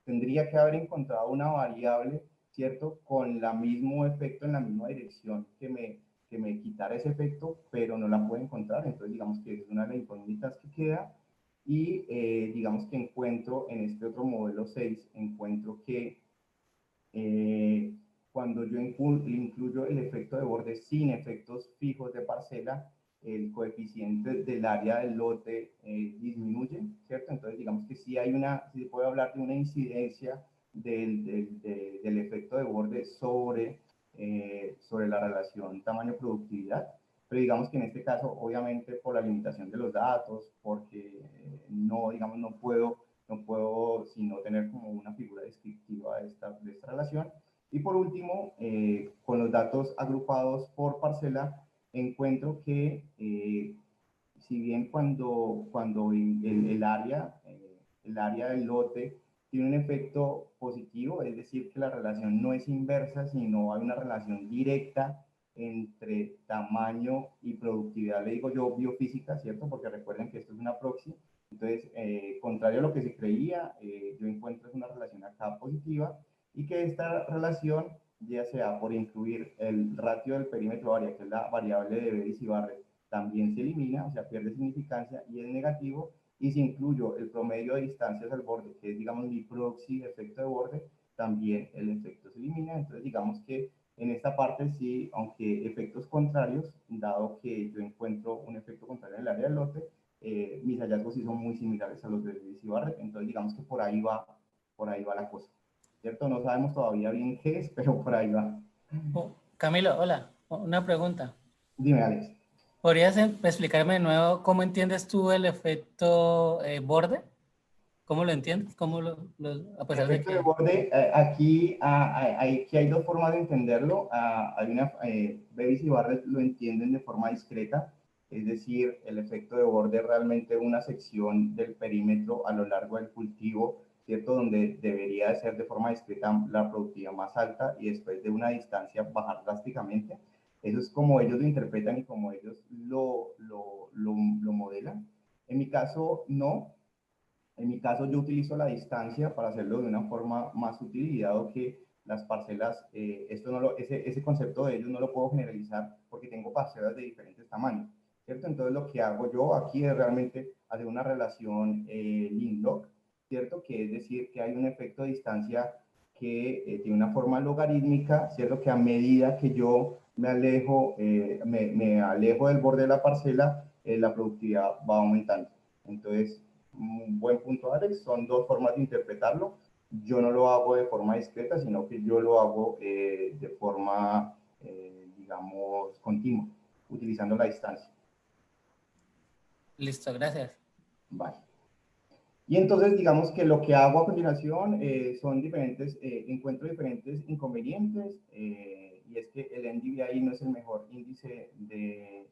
tendría que haber encontrado una variable, ¿cierto? Con el mismo efecto en la misma dirección que me quitara ese efecto, pero no la puedo encontrar, entonces digamos que es una de las incógnitas que queda. Y digamos que encuentro en este otro modelo 6, encuentro que cuando yo incluyo el efecto de borde sin efectos fijos de parcela, el coeficiente del área del lote disminuye, ¿cierto? Entonces digamos que sí sí se puede hablar de una incidencia del efecto de borde sobre la relación tamaño-productividad. Pero digamos que en este caso, obviamente por la limitación de los datos, porque digamos, no puedo sino tener como una figura descriptiva de esta relación. Y por último, con los datos agrupados por parcela, encuentro que si bien cuando el área del lote tiene un efecto positivo, es decir, que la relación no es inversa, sino hay una relación directa entre tamaño y productividad, le digo yo biofísica, ¿cierto? Porque recuerden que esto es una proxy. Entonces, contrario a lo que se creía, yo encuentro una relación acá positiva y que esta relación, ya sea por incluir el ratio del perímetro área, que es la variable de Bevis y Barrett, también se elimina, o sea, pierde significancia y es negativo. Y si incluyo el promedio de distancias al borde, que es, digamos, mi proxy efecto de borde, también el efecto se elimina. Entonces, digamos que en esta parte sí, aunque efectos contrarios, dado que yo encuentro un efecto contrario en el área del lote, mis hallazgos sí son muy similares a los de Bevis y Barrett. Entonces, digamos que por ahí va la cosa, ¿cierto? No sabemos todavía bien qué es, pero por ahí va. Oh, Camilo, hola, una pregunta. Dime, Alex. ¿Podrías explicarme de nuevo cómo entiendes tú el efecto borde? ¿Cómo lo entiendes? A pesar de Efecto de que... borde, aquí hay dos formas de entenderlo. Bevis y Barrett lo entienden de forma discreta, es decir, el efecto de borde es realmente una sección del perímetro a lo largo del cultivo, ¿cierto? Donde debería ser de forma discreta la productividad más alta y después de una distancia bajar drásticamente. Eso es como ellos lo interpretan y como ellos lo modelan. En mi caso, no. En mi caso, yo utilizo la distancia para hacerlo de una forma más sutil y dado que las parcelas, ese concepto de ellos no lo puedo generalizar porque tengo parcelas de diferentes tamaños, ¿cierto? Entonces, lo que hago yo aquí es realmente hacer una relación link-log, ¿cierto? Que es decir, que hay un efecto de distancia que tiene una forma logarítmica, ¿cierto? Que a medida que yo me alejo del borde de la parcela, la productividad va aumentando. Entonces, un buen punto, Alex. Son dos formas de interpretarlo. Yo no lo hago de forma discreta, sino que yo lo hago de forma, digamos, continua, utilizando la distancia. Listo, gracias. Vale. Y entonces, digamos que lo que hago a continuación son encuentro diferentes inconvenientes, y es que el NDVI no es el mejor índice de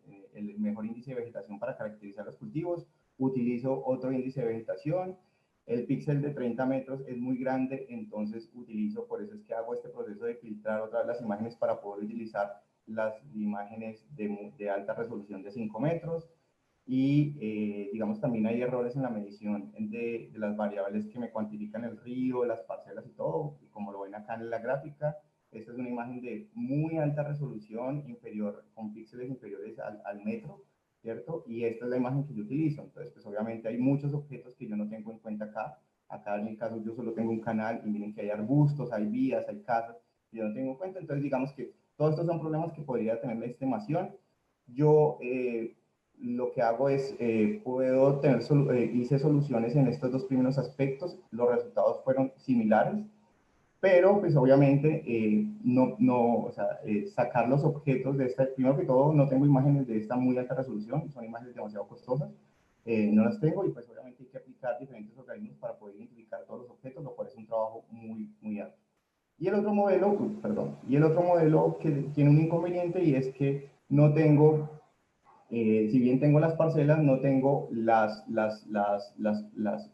vegetación para caracterizar los cultivos. Utilizo otro índice de vegetación. El píxel de 30 metros es muy grande, entonces por eso es que hago este proceso de filtrar otra vez las imágenes para poder utilizar las imágenes de alta resolución de 5 metros. Y digamos también hay errores en la medición de las variables que me cuantifican el río, las parcelas y todo, y como lo ven acá en la gráfica, esta es una imagen de muy alta resolución, con píxeles inferiores al metro, ¿cierto? Y esta es la imagen que yo utilizo. Entonces, pues obviamente hay muchos objetos que yo no tengo en cuenta acá. Acá en mi caso yo solo tengo un canal y miren que hay arbustos, hay vías, hay casas que yo no tengo en cuenta. Entonces, digamos que todos estos son problemas que podría tener la estimación. Yo lo que hago es, puedo tener, hice soluciones en estos dos primeros aspectos. Los resultados fueron similares. Pero, pues obviamente, o sea, sacar los objetos de esta, primero que todo, no tengo imágenes de esta muy alta resolución, son imágenes demasiado costosas, no las tengo y pues obviamente hay que aplicar diferentes organismos para poder identificar todos los objetos, lo cual es un trabajo muy, muy alto. Y el otro modelo, y el otro modelo que tiene un inconveniente y es que no tengo, si bien tengo las parcelas, no tengo las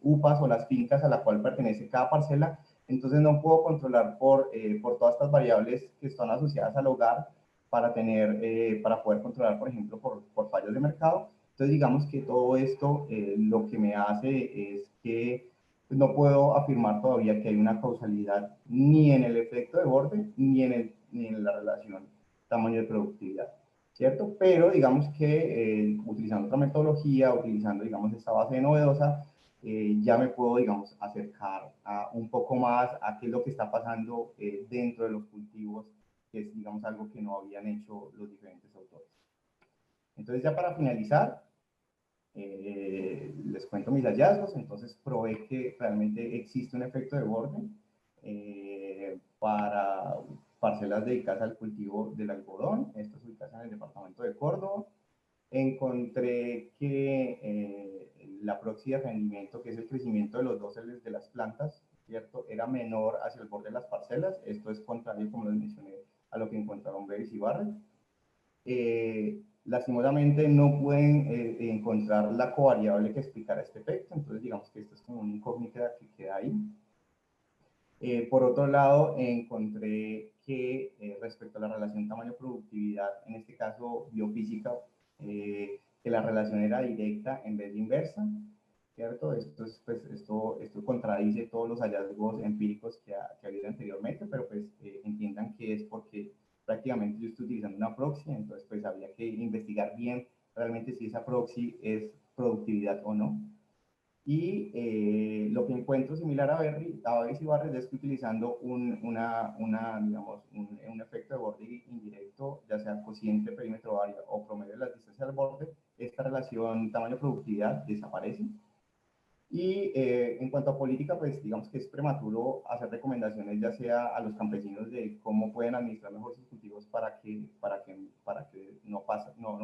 UPAs o las fincas a la cual pertenece cada parcela, entonces no puedo controlar por todas estas variables que están asociadas al hogar para para poder controlar, por ejemplo, por fallos de mercado. Entonces digamos que todo esto lo que me hace es que no puedo afirmar todavía que hay una causalidad ni en el efecto de borde ni en la relación tamaño de productividad, ¿cierto? Pero digamos que utilizando otra metodología, utilizando, digamos, esta base de novedosa, ya me puedo, digamos, acercar a un poco más a qué es lo que está pasando dentro de los cultivos, que es, digamos, algo que no habían hecho los diferentes autores. Entonces, ya para finalizar, les cuento mis hallazgos. Entonces, probé que realmente existe un efecto de borde para parcelas dedicadas al cultivo del algodón. Esto es ubicado en el departamento de Córdoba. Encontré que la proxy de rendimiento, que es el crecimiento de los dóseles de las plantas, ¿cierto?, era menor hacia el borde de las parcelas. Esto es contrario, como les mencioné, a lo que encontraron Bevis y Barrett. Lastimosamente no pueden encontrar la covariable que explicara este efecto, entonces digamos que esto es como una incógnita que queda ahí. Por otro lado, encontré que respecto a la relación tamaño-productividad, en este caso biofísica, que la relación era directa en vez de inversa, ¿cierto? Esto contradice todos los hallazgos empíricos que ha habido anteriormente, pero pues entiendan que es porque prácticamente yo estoy utilizando una proxy, entonces pues habría que investigar bien realmente si esa proxy es productividad o no. Y lo que encuentro similar a Bevis y Barrett es que utilizando digamos, un efecto de borde indirecto, ya sea cociente perímetro área o promedio de las distancias al borde, esta relación tamaño-productividad desaparece. Y en cuanto a política, pues digamos que es prematuro hacer recomendaciones ya sea a los campesinos de cómo pueden administrar mejor sus cultivos para que no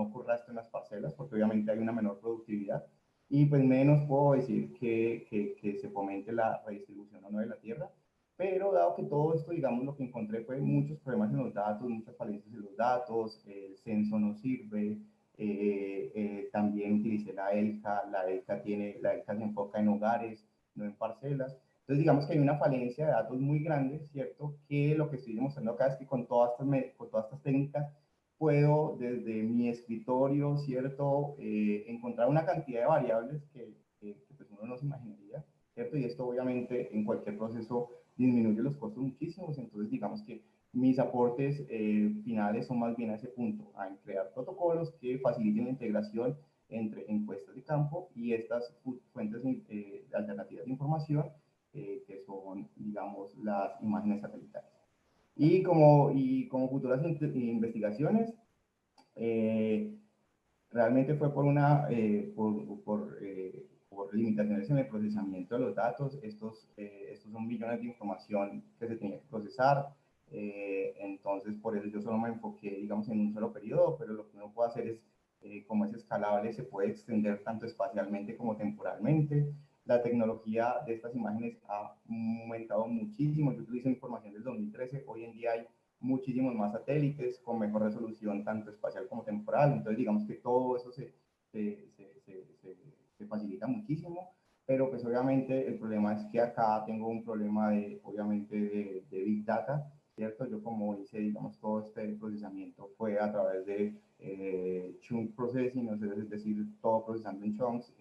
ocurra esto en las parcelas, porque obviamente hay una menor productividad. Y pues menos puedo decir que se fomente la redistribución o no de la tierra, pero dado que todo esto, digamos, lo que encontré fue muchos problemas en los datos, muchas falencias en los datos, el censo no sirve, también utilicé la ELCA se enfoca en hogares, no en parcelas. Entonces digamos que hay una falencia de datos muy grande, ¿cierto? Que lo que estoy demostrando acá es que con todas estas técnicas puedo desde mi escritorio, ¿cierto? Encontrar una cantidad de variables que pues uno no se imaginaría, ¿cierto? Y esto obviamente en cualquier proceso disminuye los costos muchísimos, entonces digamos que mis aportes finales son más bien a ese punto, a crear protocolos que faciliten la integración entre encuestas de campo y estas fuentes alternativas de información que son, digamos, las imágenes satelitales. Y como futuras investigaciones, realmente fue por limitaciones en el procesamiento de los datos. Estos son millones de información que se tenía que procesar. Entonces, por eso yo solo me enfoqué, digamos, en un solo periodo, pero lo que uno puede hacer es, como es escalable, se puede extender tanto espacialmente como temporalmente. La tecnología de estas imágenes ha aumentado muchísimo. Yo utilizo información del 2013, hoy en día hay muchísimos más satélites con mejor resolución tanto espacial como temporal, entonces digamos que todo eso se facilita muchísimo, pero pues obviamente el problema es que acá tengo un problema obviamente de Big Data, ¿cierto? Yo como hice, digamos, todo este procesamiento fue a través de chunk processing, es decir, todo procesando en chunks.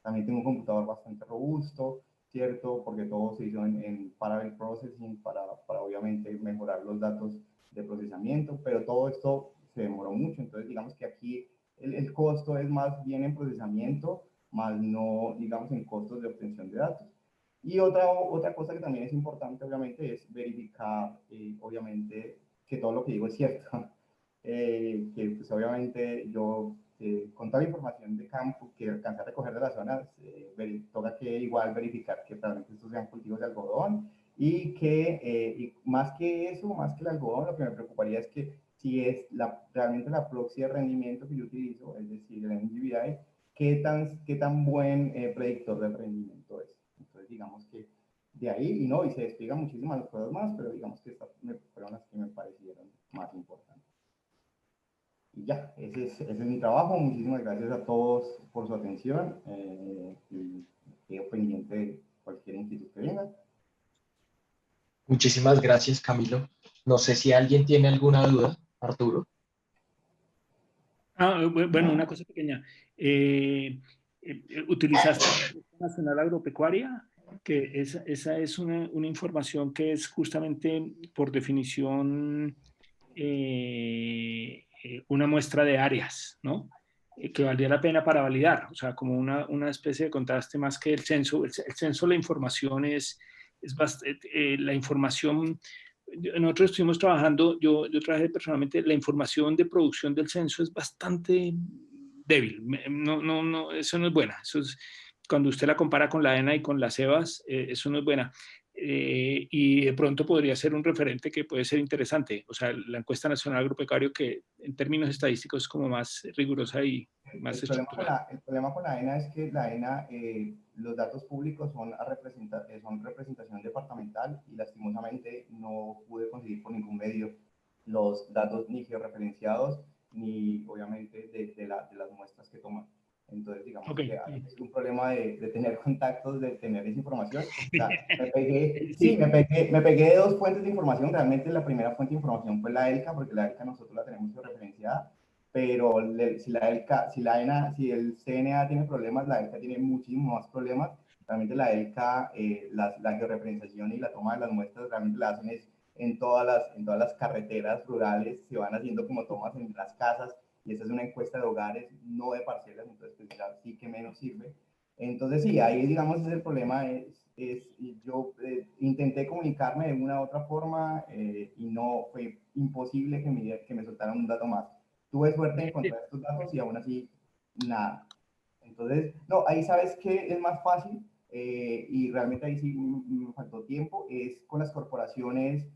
También tengo un computador bastante robusto, ¿cierto? Porque todo se hizo en parallel processing para obviamente mejorar los datos de procesamiento, pero todo esto se demoró mucho. Entonces, digamos que aquí el costo es más bien en procesamiento, más no, digamos, en costos de obtención de datos. Y otra cosa que también es importante, obviamente, es verificar, obviamente, que todo lo que digo es cierto. Que pues obviamente yo, con toda la información de campo que alcancé a recoger de las zonas, toca que igual verificar que realmente estos sean cultivos de algodón y que, y más que eso, más que el algodón, lo que me preocuparía es que si es realmente la proxy de rendimiento que yo utilizo, es decir, el NGVI, qué tan buen predictor de rendimiento es. Entonces, digamos que de ahí, y no, y se despliegan muchísimas cosas más, pero digamos que estas fueron las que me parecieron más importantes. Y ya, ese es mi trabajo. Muchísimas gracias a todos por su atención y quedo pendiente de cualquier inquietud que venga. Muchísimas gracias, Camilo. No sé si alguien tiene alguna duda, Arturo. Bueno, una cosa pequeña. ¿Utilizaste la Agencia Nacional Agropecuaria? Que esa es una información que es justamente, por definición, una muestra de áreas, ¿no? Que valdría la pena para validar, o sea, como una especie de contraste más que el censo. El censo, la información es bastante, la información. Nosotros estuvimos trabajando, yo trabajé personalmente, la información de producción del censo es bastante débil. No, eso no es buena. Eso es, cuando usted la compara con la ENA y con las EBAS, eso no es buena. Y de pronto podría ser un referente que puede ser interesante. O sea, la encuesta nacional agropecuario, que en términos estadísticos es como más rigurosa y más estructurada. El problema con la ENA es que la ENA, los datos públicos son representación departamental y lastimosamente no pude conseguir por ningún medio los datos ni georreferenciados ni obviamente de las muestras que toman. Entonces, digamos Okay. que es un problema de tener contactos, de tener esa información. O sea, Sí. me pegué de dos fuentes de información. Realmente la primera fuente de información fue la ELCA, porque la ELCA nosotros la tenemos georreferenciada, pero si la ELCA, si la ENA, si el CNA tiene problemas, la ELCA tiene muchísimos más problemas. Realmente la ELCA, la georreferenciación y la toma de las muestras realmente la hacen es en todas las carreteras rurales, se van haciendo como tomas en las casas, y esta es una encuesta de hogares, no de parcelas, entonces pues ya sí que menos sirve. Entonces sí, ahí digamos es el problema, yo intenté comunicarme de una u otra forma y no, fue imposible que me soltaran un dato más. Tuve suerte de encontrar estos datos y aún así, nada. Entonces, no, ahí sabes que es más fácil y realmente ahí sí me faltó tiempo, es con las corporaciones,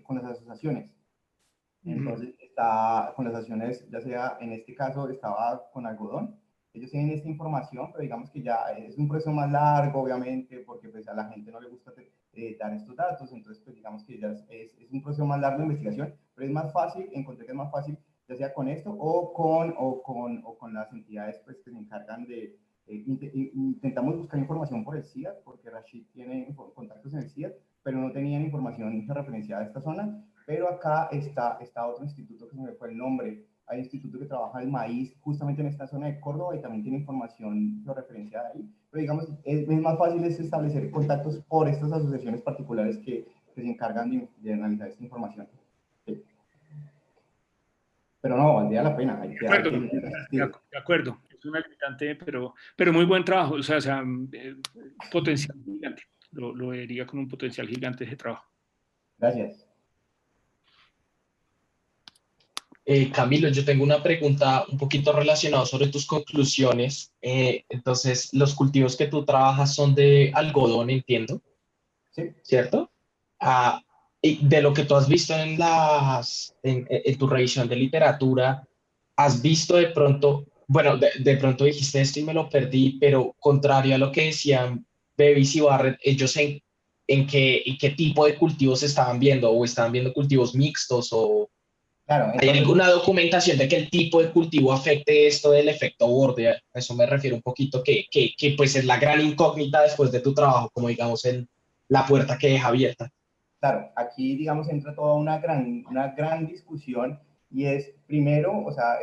con las asociaciones. Entonces, está con las asociaciones, ya sea en este caso estaba con algodón. Ellos tienen esta información, pero digamos que ya es un proceso más largo, obviamente, porque pues a la gente no le gusta dar estos datos. Entonces, pues digamos que ya es un proceso más largo de investigación, pero es más fácil, encontré que es más fácil, ya sea con esto o con las entidades pues, que se encargan de... intentamos buscar información por el CIAT, porque Rashid tiene contactos en el CIAT, pero no tenían información referenciada a esta zona. Pero acá está otro instituto que se me fue el nombre. Hay un instituto que trabaja el maíz justamente en esta zona de Córdoba y también tiene información referenciada ahí. Pero digamos, es más fácil establecer contactos por estas asociaciones particulares que se encargan de analizar esta información. Sí. Pero no, valdría la pena. De acuerdo, de acuerdo. Es una limitante, pero muy buen trabajo. O sea potencial gigante. Lo vería con un potencial gigante de trabajo. Gracias. Camilo, yo tengo una pregunta un poquito relacionada sobre tus conclusiones. Entonces, los cultivos que tú trabajas son de algodón, entiendo, Sí. ¿cierto? Y de lo que tú has visto en tu revisión de literatura, ¿has visto de pronto, bueno, de pronto dijiste esto y me lo perdí, pero contrario a lo que decían Bevis y Barrett, ellos en qué tipo de cultivos estaban viendo, o estaban viendo cultivos mixtos, o Claro, ¿hay entonces, alguna documentación de que el tipo de cultivo afecte esto del efecto borde? A eso me refiero un poquito, que pues es la gran incógnita después de tu trabajo, como digamos la puerta que deja abierta. claro, aquí, digamos, entra toda una gran discusión y es, primero, o sea,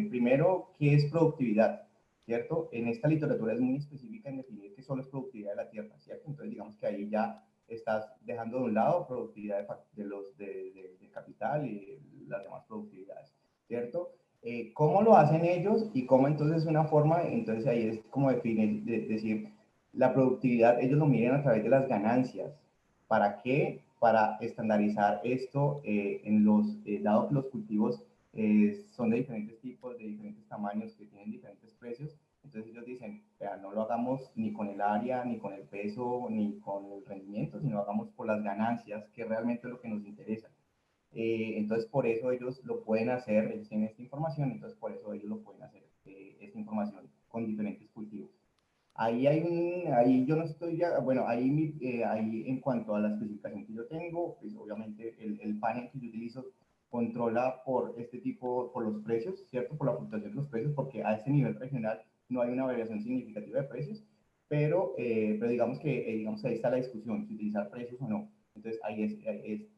primero, ¿qué es productividad? ¿Cierto? En esta literatura es muy específica en definir qué solo es productividad de la tierra, ¿cierto? Entonces, digamos que ahí ya estás dejando de un lado productividad de capital y las demás productividades, ¿cierto? ¿Cómo lo hacen ellos y cómo entonces una forma, entonces ahí es como definir, decir, la productividad, ellos lo miden a través de las ganancias. ¿Para qué? Para estandarizar esto dado que los cultivos son de diferentes tipos, de diferentes tamaños, que tienen diferentes precios, entonces ellos dicen, vea, no lo hagamos ni con el área, ni con el peso, ni con el rendimiento, sino hagamos por las ganancias, que realmente es lo que nos interesa. Entonces, por eso ellos lo pueden hacer, ellos tienen esta información, entonces por eso ellos lo pueden hacer, esta información con diferentes cultivos. Ahí yo no estoy ya, bueno, ahí en cuanto a la especificación que yo tengo, pues obviamente el panel que yo utilizo controla por este tipo, por los precios, ¿cierto? Por la fluctuación de los precios, porque a este nivel regional no hay una variación significativa de precios, pero digamos que ahí está la discusión, si utilizar precios o no. Entonces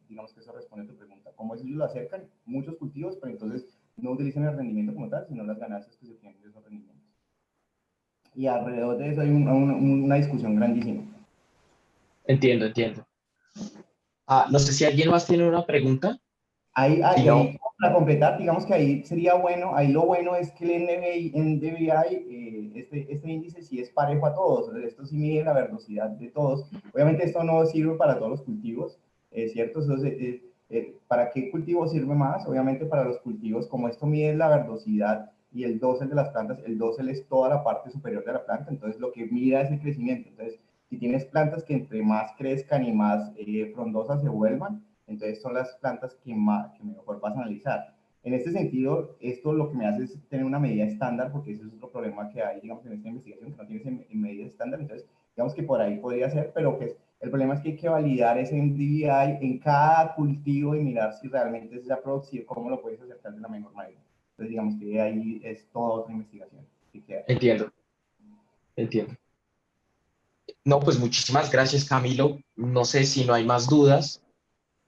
digamos que eso responde a tu pregunta. Como ellos lo acercan, muchos cultivos, pero entonces no utilizan el rendimiento como tal, sino las ganancias que se obtienen de esos rendimientos. Y alrededor de eso hay una discusión grandísima. Entiendo, entiendo. No sé si alguien más tiene una pregunta. Si no, Para completar, digamos que ahí sería bueno, ahí lo bueno es que el NDVI, este índice sí es parejo a todos, esto sí mide la verdosidad de todos. Obviamente esto no sirve para todos los cultivos, ¿cierto? Entonces, ¿para qué cultivo sirve más? Obviamente para los cultivos, como esto mide la verdosidad y el dosel de las plantas, el dosel es toda la parte superior de la planta, entonces lo que mira es el crecimiento. Entonces, si tienes plantas que entre más crezcan y más frondosas se vuelvan, entonces son las plantas que mejor vas a analizar. En este sentido, esto lo que me hace es tener una medida estándar, porque ese es otro problema que hay, digamos, en esta investigación, que no tienes en medida estándar. Entonces, digamos que por ahí podría ser, pero pues el problema es que hay que validar ese NDVI en cada cultivo y mirar si realmente es aproximado, cómo lo puedes acercar de la mejor manera. Entonces, digamos que ahí es toda otra investigación. entiendo, entiendo. No, pues muchísimas gracias, Camilo. No sé si no hay más dudas.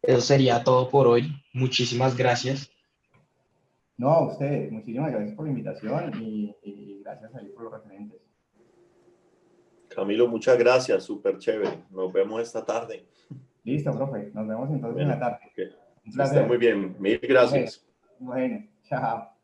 Eso sería todo por hoy. Muchísimas gracias. No, a ustedes, muchísimas gracias por la invitación y gracias ahí por los referentes. Camilo, muchas gracias, súper chévere. Nos vemos esta tarde. Listo, profe. Nos vemos entonces en la tarde. Okay. Un Que esté placer. muy bien. Mil gracias. Bueno, chao.